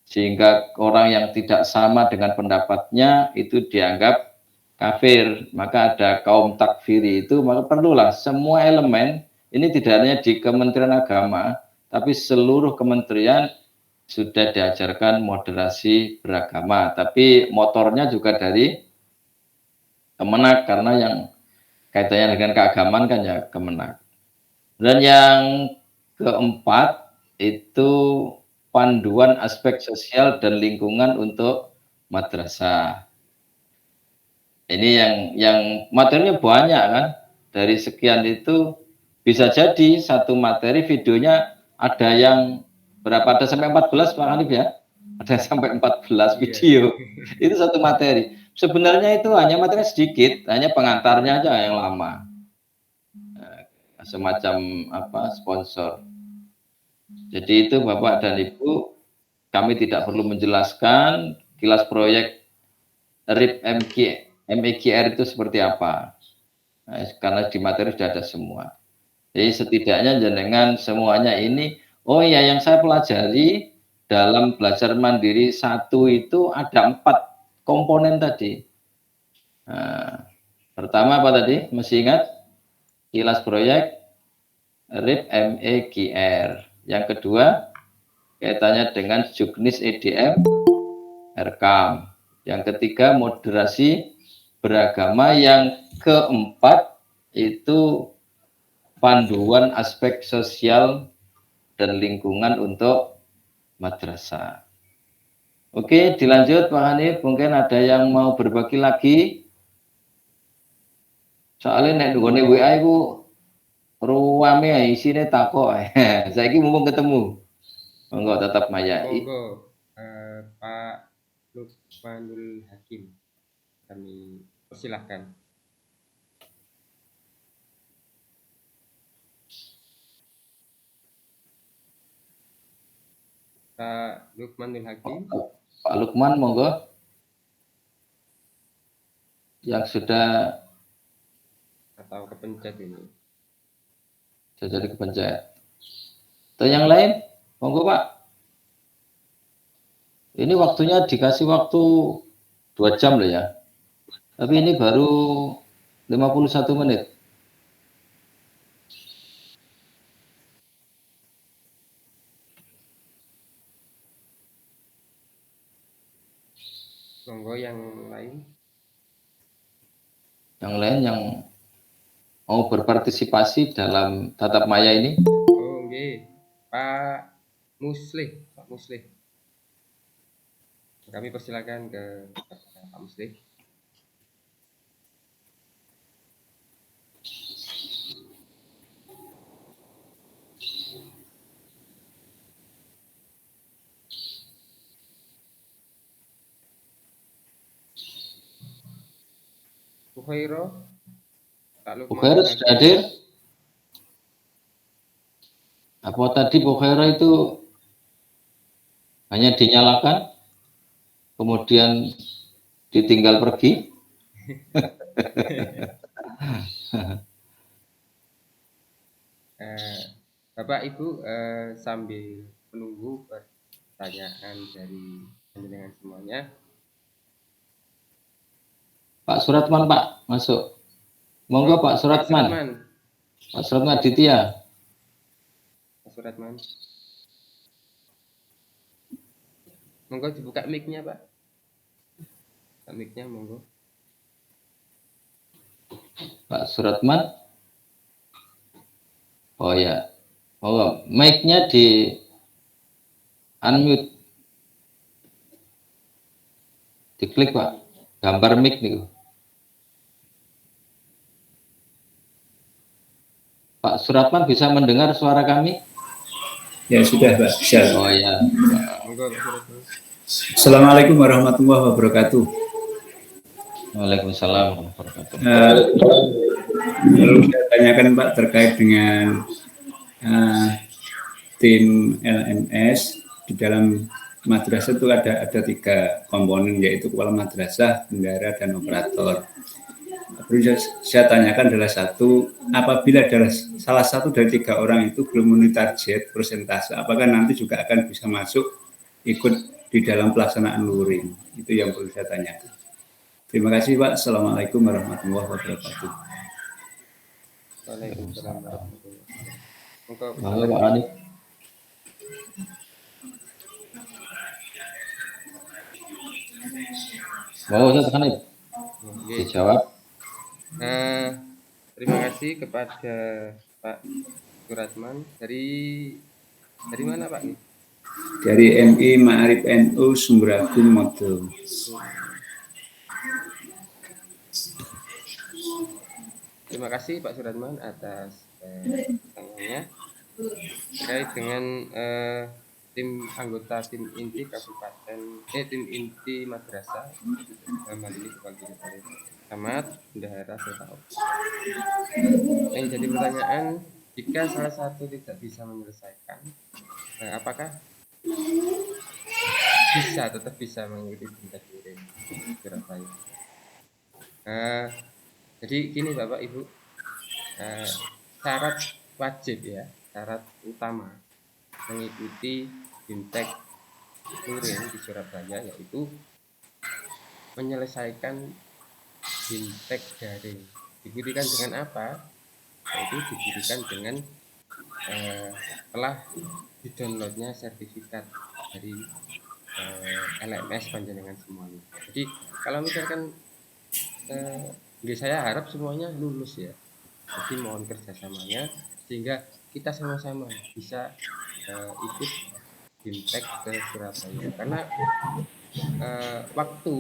sehingga orang yang tidak sama dengan pendapatnya itu dianggap kafir. Maka ada kaum takfiri itu, maka perlulah semua elemen. Ini tidak hanya di Kementerian Agama, tapi seluruh kementerian sudah diajarkan moderasi beragama. Tapi motornya juga dari Kemenak, karena yang kaitannya dengan keagamaan kan ya Kemenak. Dan yang keempat itu panduan aspek sosial dan lingkungan untuk madrasah. Ini yang materinya banyak kan, dari sekian itu bisa jadi satu materi videonya ada yang berapa, ada sampai 14 Pak Hanif ya, ada sampai 14 video. Itu satu materi. Sebenarnya itu hanya materi sedikit, hanya pengantarnya aja yang lama, semacam apa sponsor. Jadi itu Bapak dan Ibu, kami tidak perlu menjelaskan kilas proyek RIP MIGR itu seperti apa, karena di materi sudah ada semua. Jadi setidaknya jenengan semuanya ini, oh ya yang saya pelajari dalam belajar mandiri 1 itu ada 4 komponen tadi. Nah, pertama apa tadi? Masih ingat? Kilas proyek, RIP, MEGR. Yang kedua, kaitannya dengan juknis EDM, RKAM. Yang ketiga, moderasi beragama. Yang keempat, itu panduan aspek sosial dan lingkungan untuk madrasah. Oke, dilanjut Pak Hanif. Mungkin ada yang mau berbagi lagi. Soalnya nek nggone WA iku ruame isine takok. Saiki mumpung ketemu. Monggo tetap mayai. Monggo Pak Lukmanul Hakim, kami persilahkan. Pak Lukmanul Hakim. Pak Lukman, monggo. Yang sudah Atau kepencet ini. jadi kepencet. Atau yang lain, monggo Pak. Ini waktunya dikasih waktu 2 jam loh ya. Tapi ini baru 51 menit. Monggo yang lain. Yang lain yang mau berpartisipasi dalam tatap maya ini. Oh, nggih. Pak Muslih, Pak Muslih. Kami persilakan ke Pak Muslih. Bukhairo, Pak Lukman. Bukhairo sudah hadir? Apa tadi Bukhairo itu hanya dinyalakan, kemudian ditinggal pergi? Bapak Ibu sambil menunggu pertanyaan dari panjenengan semuanya. Pak Suratman Pak masuk. Monggo Pak Suratman. Pak Suratman Aditya. Pak Suratman. Monggo dibuka mic-nya Pak. Buka mic-nya monggo. Pak Suratman. Oh ya. Monggo mic-nya di unmute. Diklik Pak. Gambar mic nih. Pak Suratman bisa mendengar suara kami? Ya sudah Pak, bisa. Oh ya. Monggo Pak Suratman. Assalamualaikum warahmatullahi wabarakatuh. Waalaikumsalam warahmatullahi wabarakatuh. Lalu saya tanyakan Pak terkait dengan tim LMS di dalam madrasah itu ada 3 komponen, yaitu kepala madrasah, bendahara, dan operator. Perlu saya tanyakan adalah apabila adalah salah satu dari 3 orang itu belum memenuhi target persentase, apakah nanti juga akan bisa masuk ikut di dalam pelaksanaan luring? Itu yang perlu saya tanyakan. Terima kasih Pak. Assalamualaikum warahmatullahi wabarakatuh. Waalaikumsalam warahmatullahi wabarakatuh. Halo Pak Hanif. Mau Ustaz Hanif dijawab. Terima kasih kepada Pak Suratman dari mana Pak? Dari MI Ma'arif NU Sumberagung Modo. Terima kasih Pak Suratman atas pertanyaannya terkait dengan tim anggota tim inti kabupaten tim inti madrasah mandiri diwakili oleh camat, bendahara, serta yang jadi pertanyaan, jika salah satu tidak bisa menyelesaikan, apakah tetap bisa mengikuti tingkat luring Surabaya? Jadi gini Bapak Ibu, syarat wajib ya, syarat utama mengikuti BIMTEK Turin di Surabaya, yaitu menyelesaikan BIMTEK daring. Dibuktikan dengan apa? Yaitu dibuktikan dengan telah di-downloadnya sertifikat dari LMS panjenengan semuanya. Jadi kalau misalkan saya harap semuanya lulus ya. Jadi mohon kerjasamanya sehingga kita sama-sama bisa ikut BIMTEK ke Surabaya. Karena waktu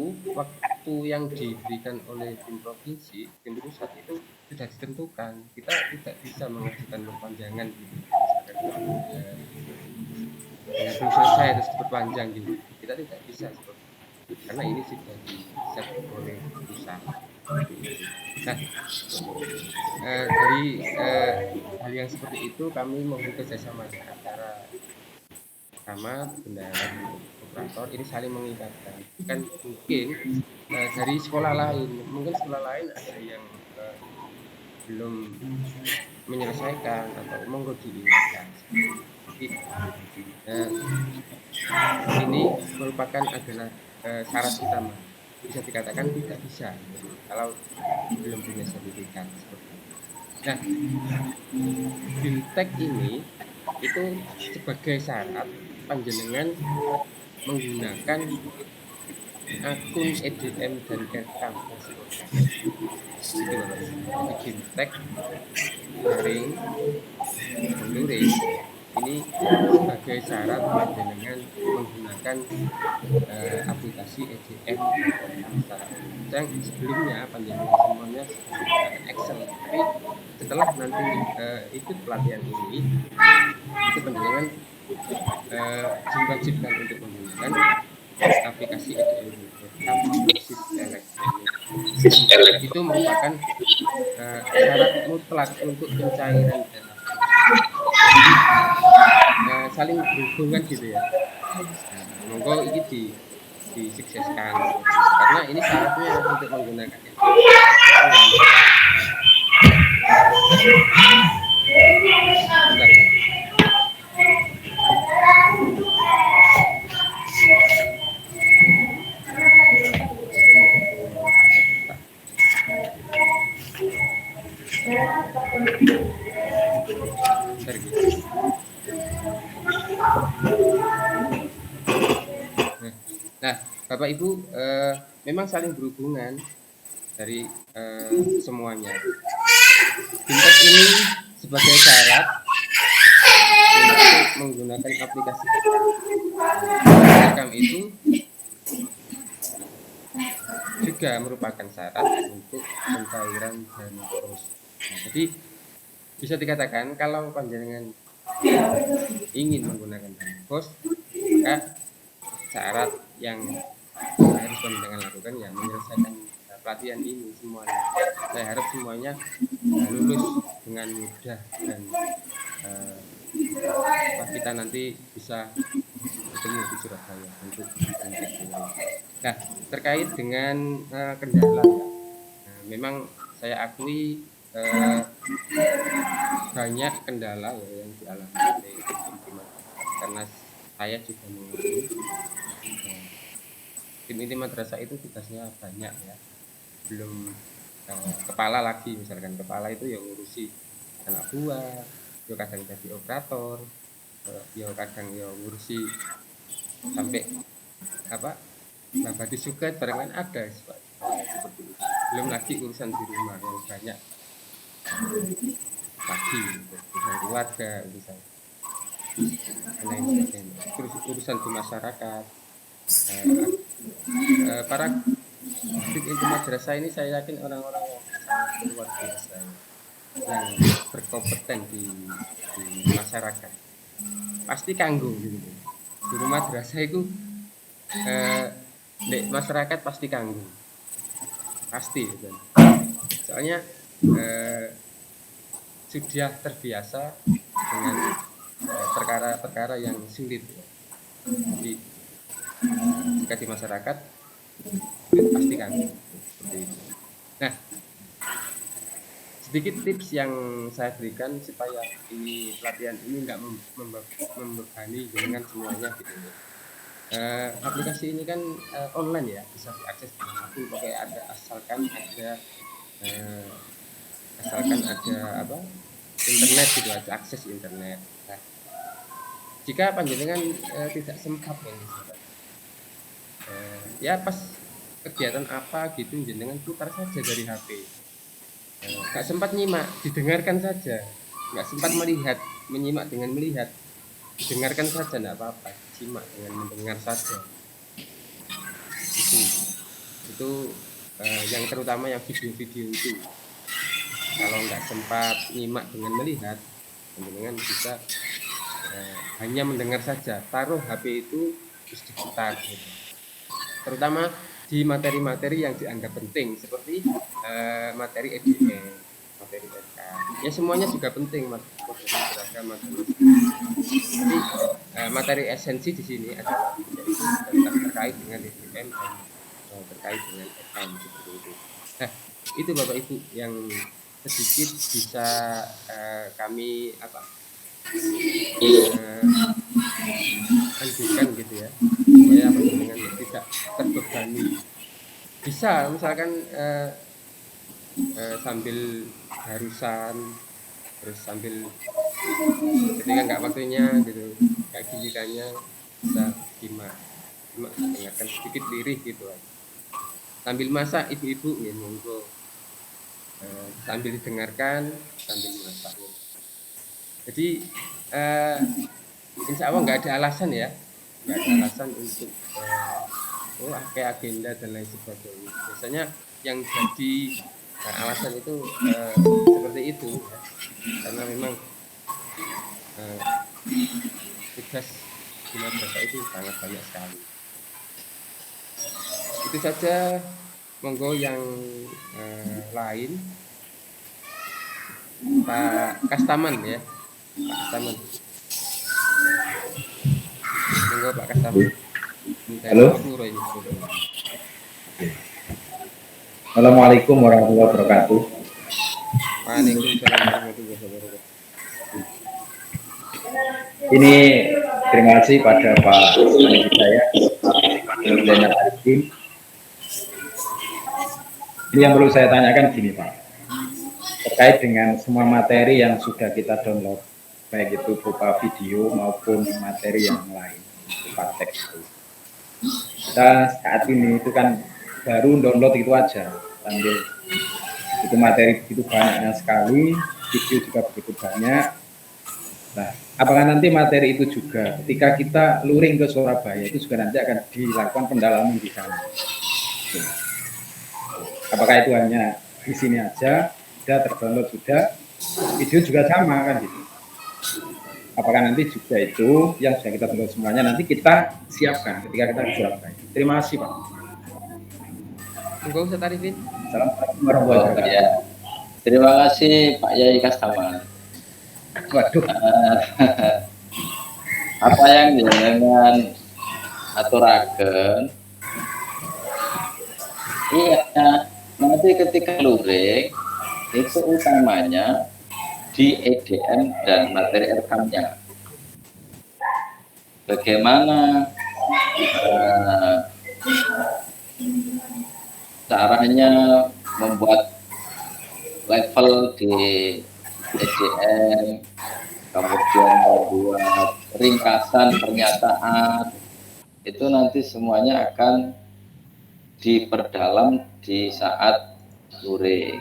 yang diberikan oleh tim provinsi, tim pusat itu sudah ditentukan. Kita tidak bisa mengajukan perpanjangan gitu. Misalkan belum selesai terus diperpanjang gitu. Kita tidak bisa seperti itu. Karena ini sudah di-set oleh pusat. Nah, dari hal yang seperti itu kami mohon kerjasama antara camat, bendahara, dan operator ini saling mengikatkan. Kan mungkin dari sekolah lain, mungkin sekolah lain ada yang belum menyelesaikan atau monggo diingatkan. Jadi ini merupakan adalah syarat utama. Bisa dikatakan tidak bisa kalau belum punya sertifikat seperti itu. Nah, BIMTEK ini itu sebagai syarat panjenengan menggunakan akun EDM dan rekam versi otak. Jadi Bapak Ibu, jadi BIMTEK daring Turin ini sebagai syarat panjenengan menggunakan aplikasi EDM secara umum. Yang sebelumnya panjenengan semuanya menggunakan Excel, tapi setelah nanti ikut pelatihan ini itu panjenengan diwajibkan untuk menggunakan aplikasi EDM berbasis elektronik. Itu merupakan syarat mutlak untuk pencairan dana. Jadi saling berhubungan gitu ya. Monggo ini disukseskan karena ini syaratnya untuk menggunakan itu. Bentar ya. Nah, Bapak Ibu memang saling berhubungan dari semuanya. BIMTEK ini sebagai syarat untuk menggunakan aplikasi rekam itu juga merupakan syarat untuk pencairan dana BOS. Nah, jadi bisa dikatakan kalau panjenengan ingin menggunakan dana BOS, maka syarat yang harus panjenengan lakukan ya menyelesaikan pelatihan ini semuanya. Saya harap semuanya lulus dengan mudah dan kita nanti bisa bertemu di Surabaya untuk BIMTEK ini. Nah, terkait dengan kendala ya, memang saya akui banyak kendala ya yang dialami oleh tim madrasah karena saya juga mengalami tim inti madrasah itu tugasnya banyak ya, belum kepala lagi, misalkan kepala itu yang ngurusi anak buah, yo kadang jadi operator, yo kadang yo ngurusi sampai apa bapak disuket barengan ada seperti itu. Belum lagi urusan di rumah yang banyak lagi gitu. Urusan keluarga, urusan lain sebagainya, terus urusan di masyarakat. Para tim inti madrasah ini saya yakin orang-orang yang sangat luar biasa yang berkompeten di masyarakat, pasti kanggo gitu. Guru madrasah itu masyarakat pasti kanggo, pasti gitu. Soalnya sudah terbiasa dengan perkara-perkara yang sulit ya. Jadi jika di masyarakat pasti kanggo seperti itu. Nah, sedikit tips yang saya berikan supaya ini pelatihan ini nggak membebani dengan semuanya gitu ya. aplikasi ini kan online ya, bisa diakses dimanapun, pokoknya ada eh, asalkan ada apa internet gitu aja, akses internet. Nah, jika panjenengan tidak sempat ya misalkan, ya pas kegiatan apa gitu jenengan putar saja dari HP. Nggak sempat nyimak, didengarkan saja. Nggak sempat melihat, menyimak dengan melihat, dengarkan saja nggak apa-apa, simak dengan mendengar saja. Itu yang terutama yang video-video itu. Kalau nggak sempat nyimak dengan melihat, panjenengan bisa hanya mendengar saja, taruh HP itu terus diputar gitu. Terutama di materi-materi yang dianggap penting seperti materi EDM, materi RK. Ya semuanya juga penting, tapi materi esensi di sini adalah yaitu tentang terkait dengan EDM dan terkait dengan RK seperti itu. Nah, itu Bapak Ibu yang sedikit bisa kami anjurkan gitu ya, supaya panjenengan tidak terbebani. Bisa misalkan sambil harusan, terus sambil ketika nggak waktunya gitu, kayak gilirannya bisa simak dengarkan sedikit lirih gitu aja. Sambil masak ibu-ibu ya monggo, sambil didengarkan sambil masak. Jadi insya Allah nggak ada alasan ya, nggak ada alasan untuk kayak agenda dan lain sebagainya. Biasanya yang jadi alasan itu seperti itu ya, karena memang tugas di madrasah itu sangat banyak sekali. Itu saja, monggo yang lain. Pak Kastaman ya, Pak Kastaman. Monggo Pak Kastaman. Halo. Assalamualaikum warahmatullahi wabarakatuh. Waalaikumsalam warahmatullahi wabarakatuh. Ini terima kasih pada Pak saya, Zainal Arifin. Ini yang perlu saya tanyakan gini Pak, terkait dengan semua materi yang sudah kita download, baik itu berupa video maupun materi yang lain, berupa teks itu. Kita saat ini itu kan baru download itu aja, sambil itu materi begitu banyaknya sekali, video juga begitu banyak. Nah, apakah nanti materi itu juga ketika kita luring ke Surabaya itu juga nanti akan dilakukan pendalaman di sana? Apakah itu hanya di sini aja, sudah terdownload sudah, video juga sama kan gitu? Apakah nanti juga itu yang sudah kita download semuanya nanti kita siapkan ketika kita ke Surabaya? Terima kasih Pak. Monggo Ustaz Arifin. Assalamualaikum warahmatullahi wabarakatuh. Ya. Terima kasih Pak Yai Kastaman. Waduh. Apa yang jenengan aturaken iya nanti ketika luring itu utamanya di EDM dan materi rekamnya. Bagaimana caranya membuat level di EDM, kemudian membuat ringkasan pernyataan, itu nanti semuanya akan diperdalam di saat luring.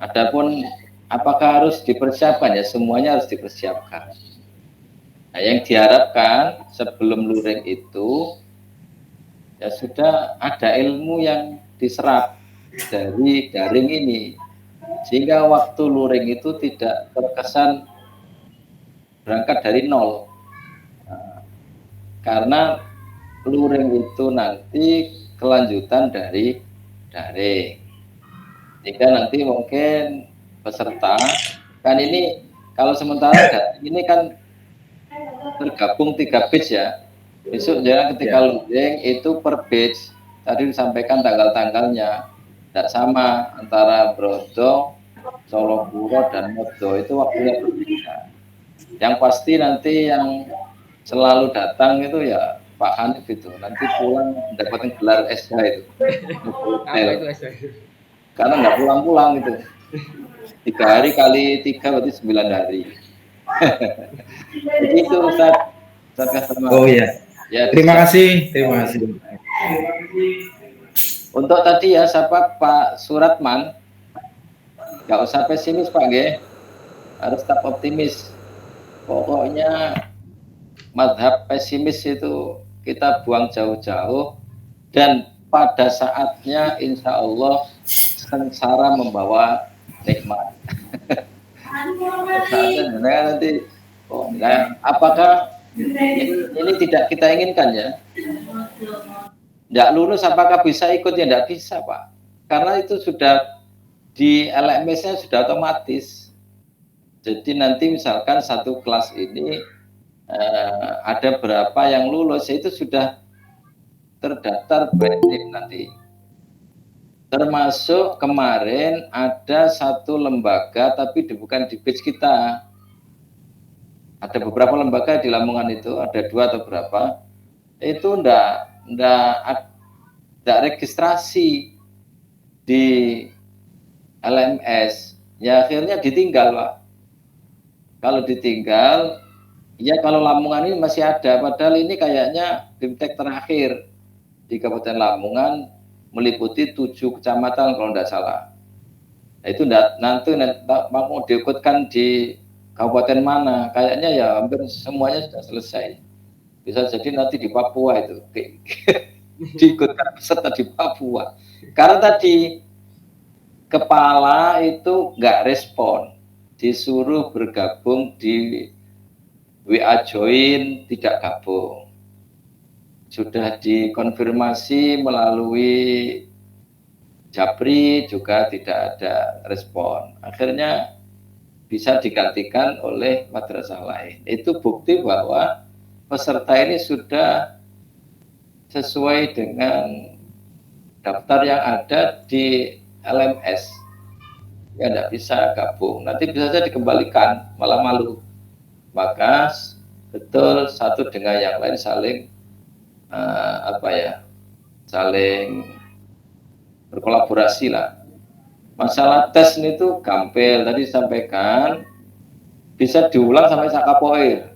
Adapun apakah harus dipersiapkan ya, semuanya harus dipersiapkan. Nah, yang diharapkan sebelum luring itu ya sudah ada ilmu yang diserap dari daring ini, sehingga waktu luring itu tidak terkesan berangkat dari nol. Nah, karena luring itu nanti kelanjutan dari daring, sehingga nanti mungkin peserta kan ini kalau sementara daring ini kan tergabung 3 batch ya. Besok ya ketika luring itu per batch tadi disampaikan tanggal-tanggalnya tidak sama antara Brodong, Solokuro dan Modo, itu waktunya berbeda. Yang pasti nanti yang selalu datang itu ya Pak Hanif itu, nanti pulang mendapatkan gelar SH itu. Apa itu SH? Karena nggak pulang-pulang itu. 3 hari kali 3 berarti 9 hari. Begitu Ustaz. Ustaz Kasama. Oh iya. Ya, Terima kasih. untuk tadi ya siapa Pak Suratman, nggak usah pesimis Pak G, harus tetap optimis. Pokoknya madhab pesimis itu kita buang jauh-jauh, dan pada saatnya insya Allah sengsara membawa nikmat. Saatnya nanti, oh, nah, apakah ini tidak kita inginkan ya? Tidak lulus apakah bisa ikut? Ya tidak bisa Pak, karena itu sudah di LMS-nya sudah otomatis. Jadi nanti misalkan satu kelas ini ada berapa yang lulus, itu sudah terdaftar brand name nanti. Termasuk kemarin ada satu lembaga tapi bukan di page kita. Ada beberapa lembaga di Lamongan itu, ada 2 atau berapa, itu enggak registrasi di LMS. Ya akhirnya ditinggal Pak. Kalau ditinggal, ya kalau Lamongan ini masih ada, padahal ini kayaknya BIMTEK terakhir di Kabupaten Lamongan meliputi 7 kecamatan kalau tidak salah. Nah, itu nanti mau diikutkan di kabupaten mana, kayaknya ya hampir semuanya sudah selesai. Bisa jadi nanti di Papua itu diikutkan peserta di Papua. Karena tadi kepala itu nggak respon, disuruh bergabung di WA join, tidak gabung. Sudah dikonfirmasi melalui Japri juga tidak ada respon. Akhirnya bisa digantikan oleh madrasah lain. Itu bukti bahwa peserta ini sudah sesuai dengan daftar yang ada di LMS. Ya tidak bisa gabung. Nanti bisa saja dikembalikan, malah malu. Maka betul satu dengan yang lain saling saling berkolaborasi lah. Masalah tes itu gampil, tadi disampaikan bisa diulang sampai sakapoir.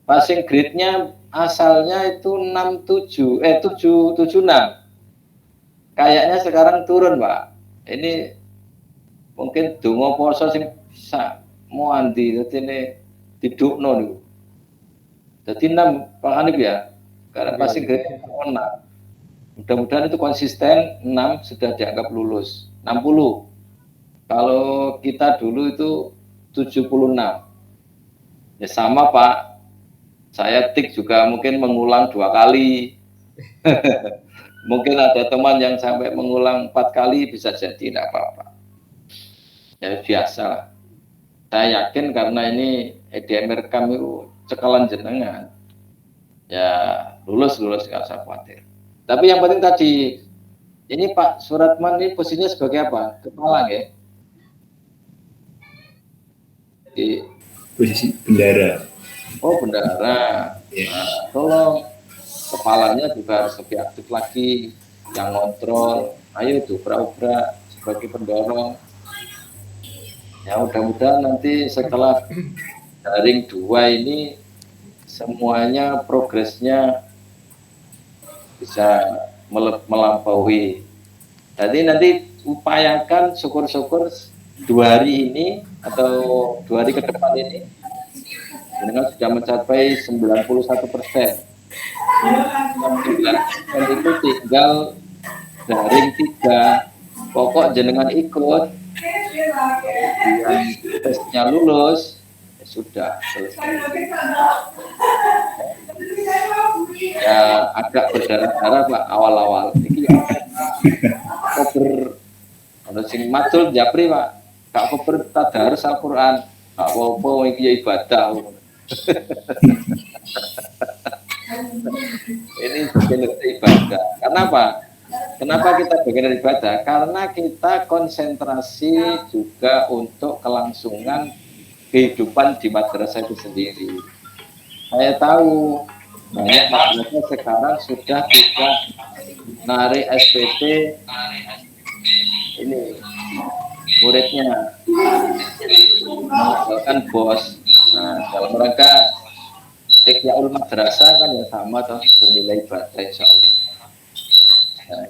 Passing grade-nya asalnya itu 776. Kayaknya sekarang turun, Pak. Ini mungkin dongo poso sing bisa muandi, jadi ini didukno niku. Jadi 6 Pak Hanif ya. Karena passing grade-nya 6. Mudah-mudahan itu konsisten, 6 sudah dianggap lulus. 60. Kalau kita dulu itu 76. Ya sama Pak. Saya tik juga mungkin mengulang 2 kali. Mungkin ada teman yang sampai mengulang 4 kali, bisa jadi tidak apa-apa. Ya biasa lah. Saya yakin karena ini EDM rekam itu cekalan jenengan. Ya lulus nggak usah khawatir. Tapi yang penting tadi, ini Pak Suratman ini posisinya sebagai apa? Kepala ya? Di posisi bendara. Oh bendara. Ya. Nah, tolong kepalanya juga harus lebih aktif lagi, yang ngontrol. Ayo itu obrak sebagai pendorong. Ya mudah-mudahan nanti setelah daring 2 ini semuanya progresnya bisa melampaui. Jadi nanti upayakan syukur-syukur 2 hari ini atau 2 hari ke depan ini dengan sudah mencapai 91%. 9% itu tinggal daring 3. Pokok jenengan ikut, yang tesnya lulus, ya sudah selesai. Ya agak berdarah-darah Pak awal-awal. Ini ya, koper, ada sing matul Japri Pak, gak koper tadarus Al-Quran, gak apa-apa, ini ya ibadah. Ini bagian dari ibadah. Kenapa? Kenapa kita bagian dari ibadah? Karena kita konsentrasi juga untuk kelangsungan kehidupan di madrasah itu sendiri. saya tahu banyak madrasah sekarang sudah tidak narik SPP ini muridnya, mengandalkan bos. Nah, dalam rangka Ikhyaul Madrasah kan yang sama toh, bernilai ibadah insya Allah. Nah,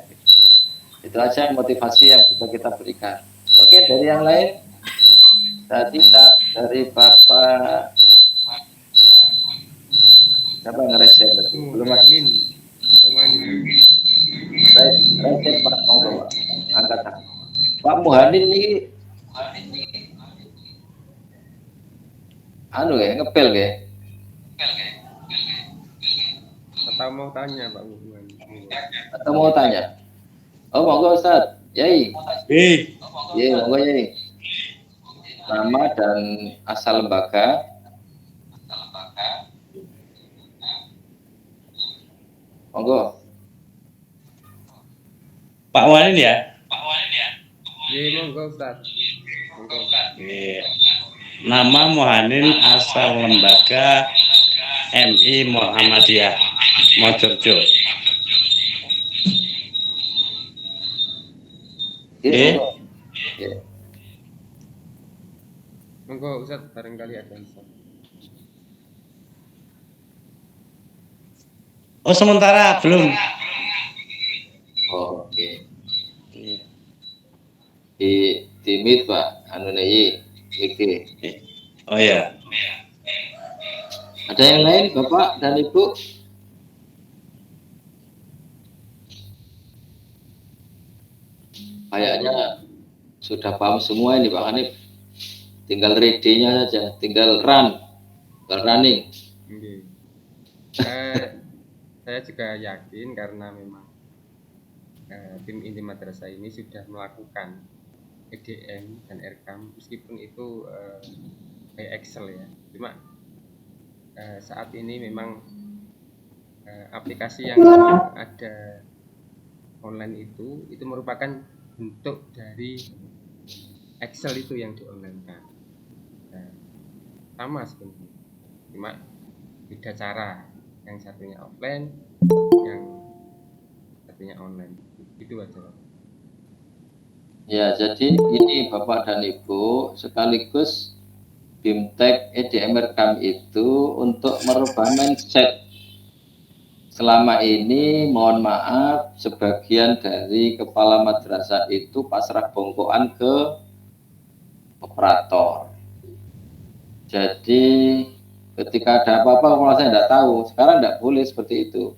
itu aja motivasi yang bisa kita berikan. Oke, dari yang lain tadi dari Bapak siapa yang ngereset tadi? Belum ada. Reset Pak, monggo Pak, angkat tangan. Pak Muhanin ini anu ya, ngepel ya. Atau mau tanya Pak Muhammad? Atau mau tanya? Oh, monggo Ustaz. Yai. Iya, monggo Yai. Nama dan asal lembaga. Monggo. Pak Wanin ya? Iya, monggo Ustaz. Monggo. Iya. Nama Muhanin, asal lembaga MI Muhammadiyah Mojokerto. Iya. Monggo Ustaz, barangkali ada Ustaz. Oh, sementara belum. Oh, oke. Di meet Pak, anu nih, oke. Oh ya. Ada yang lain Bapak dan Ibu? Kayaknya sudah paham semua ini Pak Hanif. Tinggal ready-nya saja, tinggal running. Okay. Saya juga yakin karena memang tim inti madrasah ini sudah melakukan EDM dan RKAM meskipun itu kayak Excel ya. Cuma saat ini memang aplikasi yang ada online itu merupakan bentuk dari Excel itu yang di-online-kan. Sama sebenarnya, cuma beda cara. Yang satunya offline, yang satunya online. Itu aja. Ya, jadi ini Bapak dan Ibu sekaligus BIMTEK EDM RKAM itu untuk merubah mindset. Selama ini mohon maaf sebagian dari kepala madrasah itu pasrah bongkoan ke operator. Jadi ketika ada apa-apa kalau saya tidak tahu, sekarang tidak boleh seperti itu.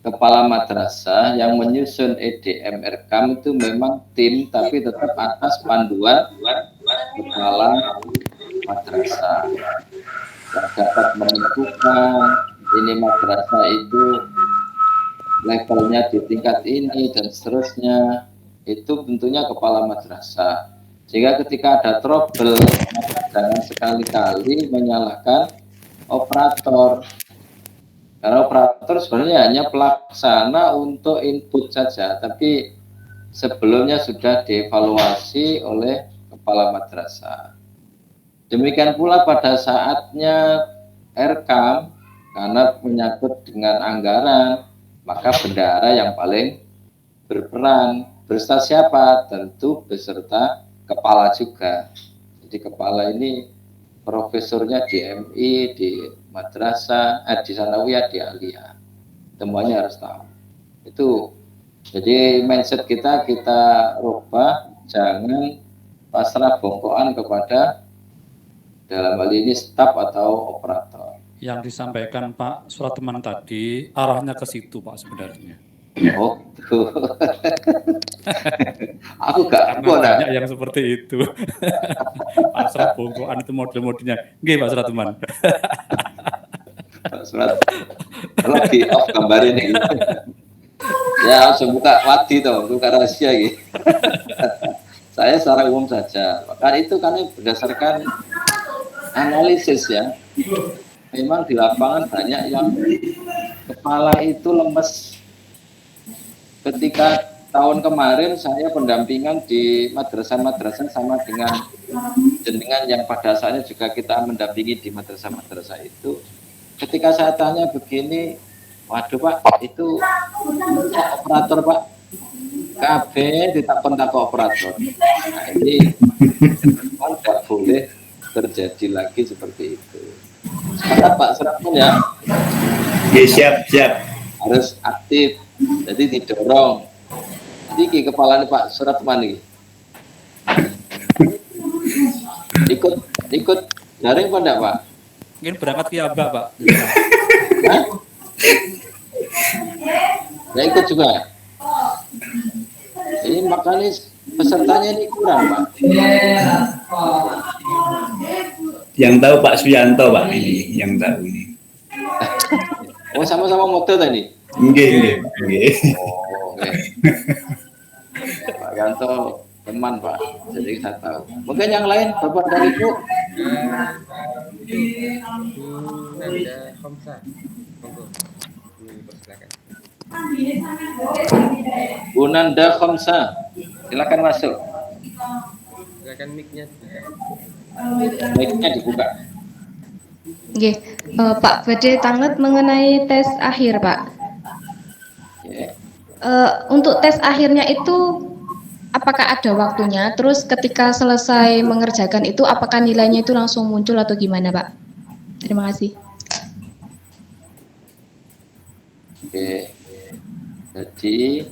Kepala madrasah yang menyusun EDM RKAM itu memang tim, tapi tetap atas panduan kepala madrasah. Yang dapat menentukan ini madrasah itu levelnya di tingkat ini dan seterusnya, itu tentunya kepala madrasah. Sehingga ketika ada trouble, jangan sekali-kali menyalahkan operator. Karena operator sebenarnya hanya pelaksana untuk input saja, tapi sebelumnya sudah dievaluasi oleh kepala madrasah. Demikian pula pada saatnya RKAM, karena menyangkut dengan anggaran, maka bendahara yang paling berperan. Beserta siapa? Tentu beserta kepala juga. Jadi kepala ini profesornya di MI, di madrasah, di sanawiyah, di aliyah. Semuanya harus tahu. Itu. Jadi mindset kita rubah, jangan pasrah bongkoan kepada dalam hal ini staf atau operator. Yang disampaikan Pak Suratman tadi arahnya ke situ Pak sebenarnya. Oh, aku gak banyak yang seperti itu. Pasrah bongkoan itu model-modelnya. Nggih Pak Suratman. Pak Surat, lagi off gambar ini. Ya langsung buka wadi toh, buka rahasia gitu. Saya secara umum saja. Maka itu kan berdasarkan analisis ya. Memang di lapangan banyak yang kepala itu lemes. Ketika tahun kemarin saya pendampingan di madrasah-madrasah sama dengan jenengan yang pada saatnya juga kita mendampingi di madrasah-madrasah itu ketika saya tanya begini, waduh Pak, itu operator Pak, KB ditakon-takon operator. Nah, ini tidak boleh terjadi lagi seperti itu. Sepakat Pak Serapun ya? Oke, siap. Harus aktif, jadi didorong. Iki kepalanya Pak Suratman ini. Ikut daring apa enggak Pak? Mungkin berangkat ke Aba, Pak. Hah? Nggak ikut juga. Ini makanya pesertanya ini kurang Pak. Yang tahu Pak Suyanto Pak ini, yang tahu ini. Oh sama-sama motor tadi. Nggih. Oh, oke. Pak Yanto teman Pak, jadi saya tahu. Mungkin yang lain Bapak dan Ibu. Nanda Komsa, monggo. Silakan. Bu Nanda Khamsa, silakan masuk. Silakan mic-nya. Mic-nya dibuka. Oke, Pak badhe tanget mengenai tes akhir Pak. Oke. Untuk tes akhirnya itu apakah ada waktunya? Terus ketika selesai mengerjakan itu apakah nilainya itu langsung muncul atau gimana Pak? Terima kasih. Oke. Jadi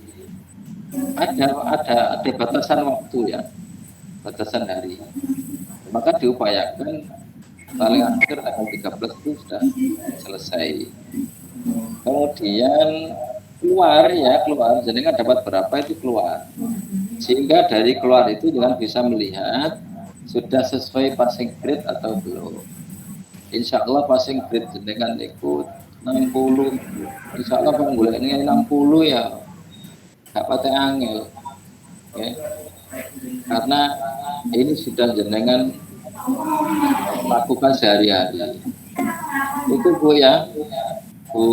ada batasan waktu ya, batasan hari. Maka diupayakan paling akhir tanggal 13 itu sudah selesai. Kemudian keluar, jenengan dapat berapa itu keluar. Sehingga dari keluar itu dengan bisa melihat sudah sesuai passing grade atau belum. Insya Allah passing grade jenengan ikut 60. Insya Allah penggulanya 60 ya gak pakai angel. Oke. Karena ini sudah jenengan lakukan sehari-hari. Itu Bu ya, Bu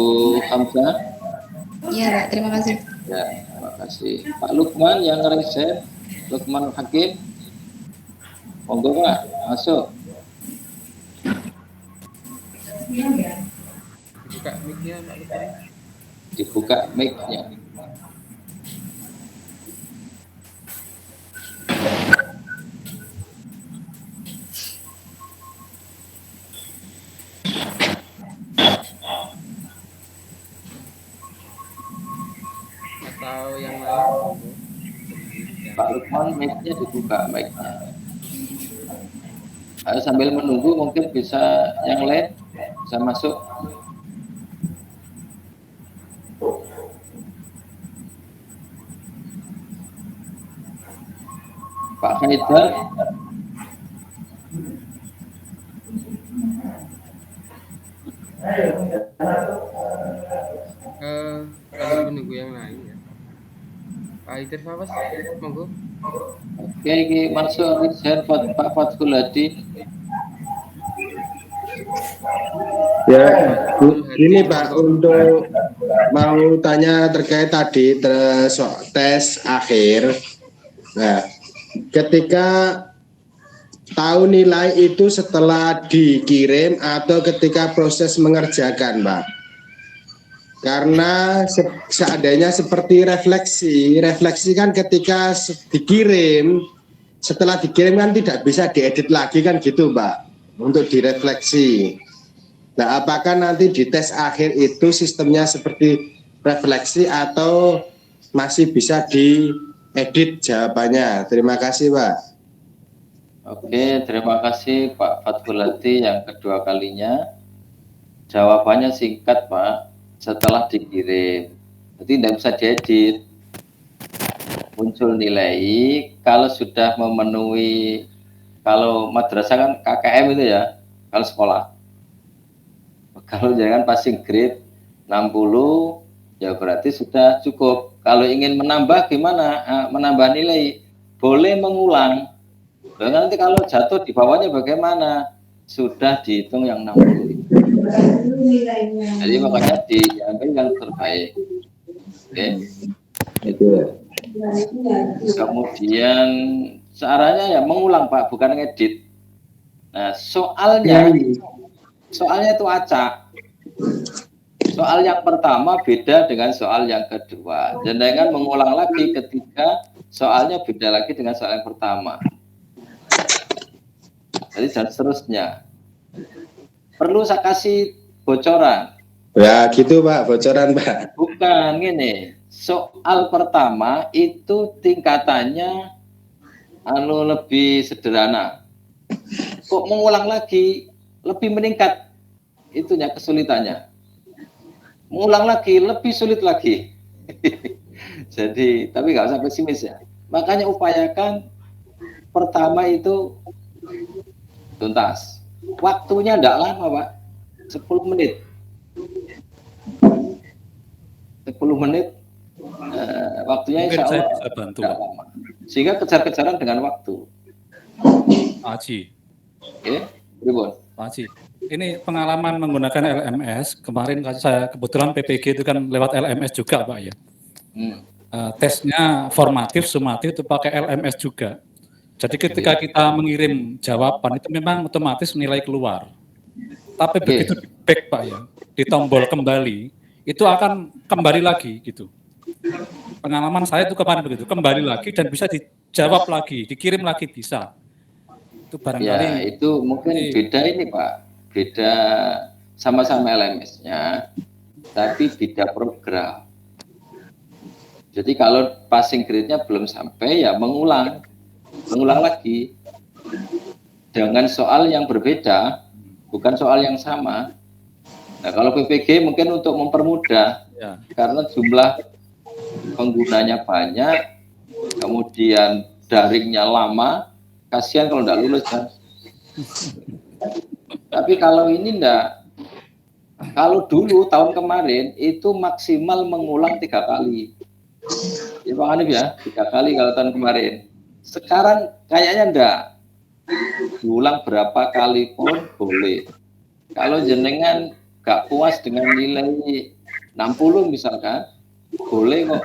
Hamzah. Iya Pak, terima kasih. Ya, terima kasih. Pak Lukman yang ngereset, Lukman Hakim. Monggo Pak, masuk. Dibuka mic-nya Pak Lukman. Dibuka mic-nya. Atau yang lain. Pak Lukman mic-nya dibuka mic-nya. Ayo sambil menunggu mungkin bisa yang lain bisa masuk. Pak Haidar. Kalau menunggu yang lain ya. Pak Haidar Fawas, monggo. Oke, ini masuk Rizal Pak Fathul Hadi. Ya, ini Pak, untuk mau tanya terkait tadi tes akhir. Nah, ketika tahu nilai itu setelah dikirim atau ketika proses mengerjakan, Pak? Karena seandainya seperti refleksi kan ketika dikirim, setelah dikirim kan tidak bisa diedit lagi kan gitu, Pak, untuk direfleksi. Nah, apakah nanti di tes akhir itu sistemnya seperti refleksi atau masih bisa diedit jawabannya? Terima kasih, Pak. Oke, terima kasih Pak Fathul Hadi yang kedua kalinya. Jawabannya singkat, Pak. Setelah dikirim, jadi tidak bisa diedit. Muncul nilai kalau sudah memenuhi, kalau madrasah kan KKM itu ya, kalau sekolah. Kalau jangan passing grade 60, ya berarti sudah cukup. Kalau ingin menambah gimana? Menambah nilai, boleh mengulang. Dan nanti kalau jatuh di bawahnya bagaimana? Sudah dihitung yang 60. Jadi makanya diambil yang terbaik. Oke. Itu. Kemudian caranya ya mengulang, Pak, bukan ngedit. Nah, soalnya itu acak. Soal yang pertama beda dengan soal yang kedua. Jenengan mengulang lagi ketika soalnya beda lagi dengan soal yang pertama. Jadi dan seterusnya. Perlu saya kasih bocoran. Ya gitu Pak, bocoran Pak. Bukan gini. Soal pertama itu tingkatannya lebih sederhana. Kok mengulang lagi lebih meningkat itunya kesulitannya. Mengulang lagi lebih sulit lagi. Jadi tapi nggak usah pesimis ya. Makanya upayakan pertama itu tuntas. Waktunya tidak lama Pak, 10 menit. 10 menit waktunya Mungkin insya saya Allah bisa bantu, tidak Pak. lama. Sehingga kejar-kejaran dengan waktu. Pak Haji. Oke, Ribon. Pak Haji, ini pengalaman menggunakan LMS, kemarin saya kebetulan PPG itu kan lewat LMS juga Pak ya. Tesnya formatif, sumatif itu pakai LMS juga. Jadi ketika kita mengirim jawaban itu memang otomatis nilai keluar. Tapi begitu di back Pak ya, di tombol kembali, itu akan kembali lagi gitu. Pengalaman saya itu kemarin begitu, kembali lagi dan bisa dijawab lagi, dikirim lagi bisa. Itu barangkali. Ya, itu mungkin beda ini Pak, beda sama-sama LMS-nya, tapi beda program. Jadi kalau passing grade-nya belum sampai ya mengulang lagi dengan soal yang berbeda, bukan soal yang sama. Nah, kalau PPG mungkin untuk mempermudah, ya, karena jumlah penggunanya banyak, kemudian daringnya lama, kasihan kalau tidak lulus kan. Tapi kalau ini enggak, kalau dulu tahun kemarin itu maksimal mengulang 3 kali. Ya Pak Hanif ya, 3 kali kalau tahun kemarin. Sekarang kayaknya enggak. Diulang berapa kali pun boleh. Kalau jenengan gak puas dengan nilai 60 misalkan, boleh kok.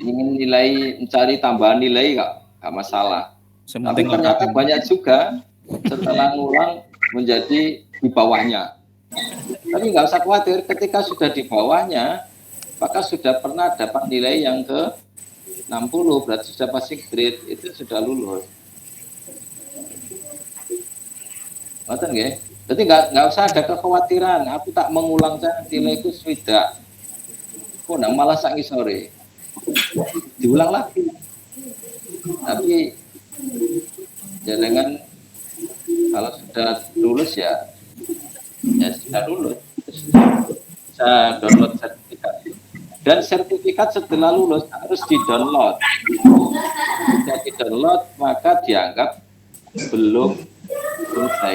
Ingin nilai, mencari tambahan nilai gak masalah. Tapi ternyata banyak juga setelah ngulang menjadi di bawahnya. Tapi nggak usah khawatir, ketika sudah di bawahnya, maka sudah pernah dapat nilai yang ke 60, berarti sudah passing grade, itu sudah lulus. Ngerti nggih? Jadi nggak usah ada kekhawatiran, aku tak mengulang saya nilaiku sudah. Kok malah sangi sore. Diulang lagi. Tapi jangan kalau sudah lulus ya sudah lulus. Saya download sertifikat. Dan sertifikat setelah lulus harus di-download. Jika di-download maka dianggap belum selesai.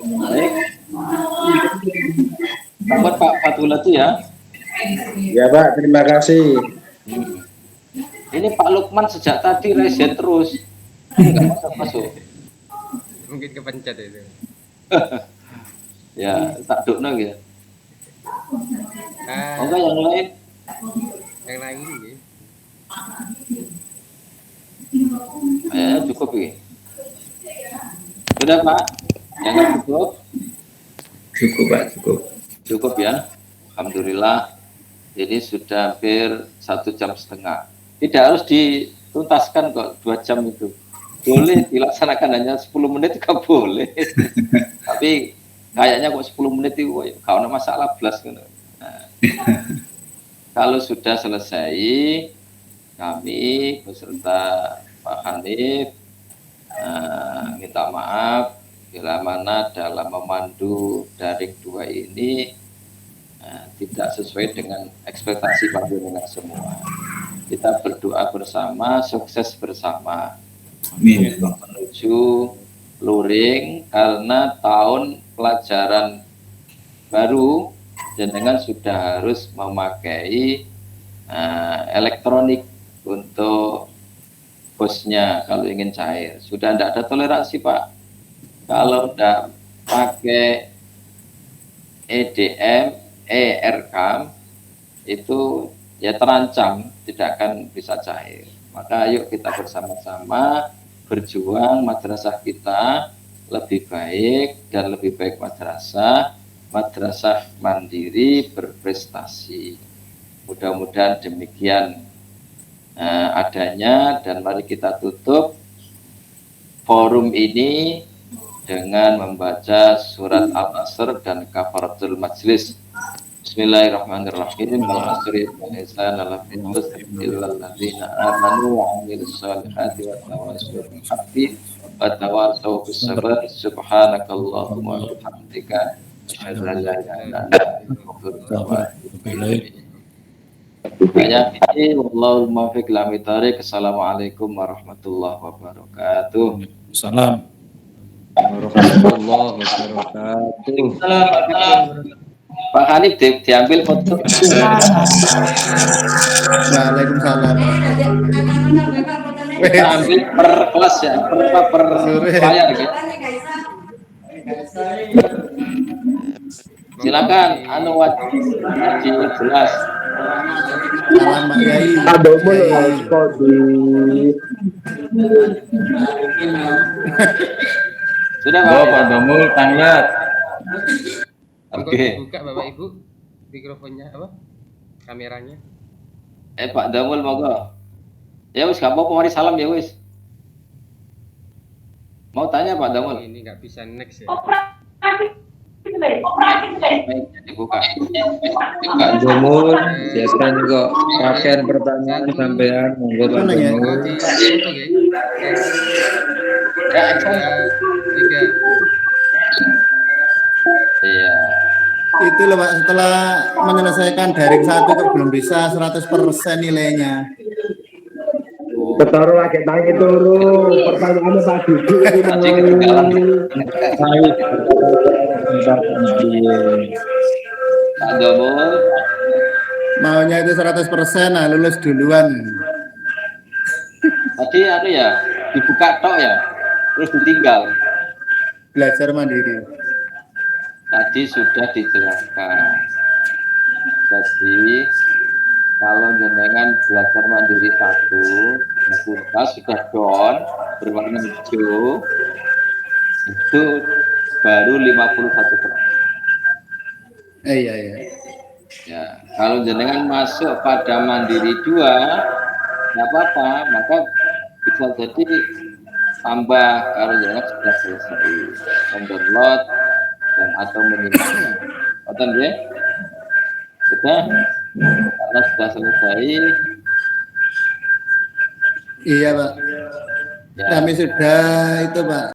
Baik. Selamat Pak Fatullah itu ya. Ya Pak, terima kasih. Ini Pak Lukman sejak tadi reset terus. Nggak masuk. Mungkin kepencet itu. Ya, tak dukno ya. Ah, Enggak yang lain? yang lain ini. Cukup ya. Sudah Pak? Yang nggak cukup? Cukup Pak, cukup. Cukup ya. Alhamdulillah. Ini sudah hampir 1,5 jam. Tidak harus dituntaskan kok 2 jam itu. Boleh dilaksanakan hanya 10 menit juga boleh. Tapi kayaknya kok 10 menit itu kalau ada masalah belas gitu. Nah, kalau sudah selesai, kami beserta Pak Hanif minta maaf bila mana dalam memandu daring 2 ini tidak sesuai dengan ekspektasi panjenengan semua. Kita berdoa bersama, sukses bersama. Menuju luring karena tahun pelajaran baru jenengan sudah harus memakai elektronik untuk bosnya kalau ingin cair. Sudah tidak ada toleransi Pak. Kalau tidak pakai EDM, ERKAM itu ya terancam tidak akan bisa cair. Maka ayo kita bersama-sama berjuang madrasah kita lebih baik dan lebih baik madrasah mandiri berprestasi. Mudah-mudahan demikian adanya, dan mari kita tutup forum ini dengan membaca surat Al-Asr dan kafaratul majlis. Bismillahirrahmanirrahim. Al-asri innal insana illal ladzina amanu wa 'amilus shalihati wa tawassaw bil haqqi wa tawassaw bis sabr. Subhanakallahumma wa bihamdika asyhadu an la ilaha illa anta astaghfiruka wa atubu ilaik. Banyak ini wallahul muwaffiq ila aqwamit. Assalamualaikum warahmatullahi wabarakatuh. Salam. Warahmatullahi wabarakatuh. Pak Hanif diambil foto. Waalaikumsalam. Kita ambil per kelas ya, per layar gitu. Silakan, anu wajib jelas. Salam Pak Yai. Sudah Pak Domul tanggap. Oke. Buka Bapak Ibu mikrofonnya apa? Kameranya. Pak Damul monggo. Ya wis gak apa-apa, mari salam ya wis. Mau tanya Pak Damul? Ini nggak bisa next ya. Dibuka. Pak Domul, biasanya kok pakaian pertanyaan sampean monggo Pak Domul. Foto ya. Ya, Tiga. Iya. Itu loh Pak, setelah menyelesaikan daring 1 kok belum bisa 100% nilainya. Ketara lagi tangi turu, pertanyaannya Pak Didi. Tadi ketinggalan. Pak Domul Maunya itu 100%, nah lulus duluan. tadi anu ya, dibuka tok ya, terus ditinggal. Belajar mandiri. Tadi sudah dijelaskan. Jadi kalau jenengan belajar mandiri 1, kulkas sudah down berwarna hijau, itu baru 51%. Iya. Ya, kalau jenengan masuk pada mandiri 2, nggak apa-apa, maka bisa jadi tambah kalau jenengan sudah selesai mendownload dan atau menyimaknya. Betul ya? Sudah, karena sudah selesai. Iya Pak. Ya. Kami sudah itu Pak.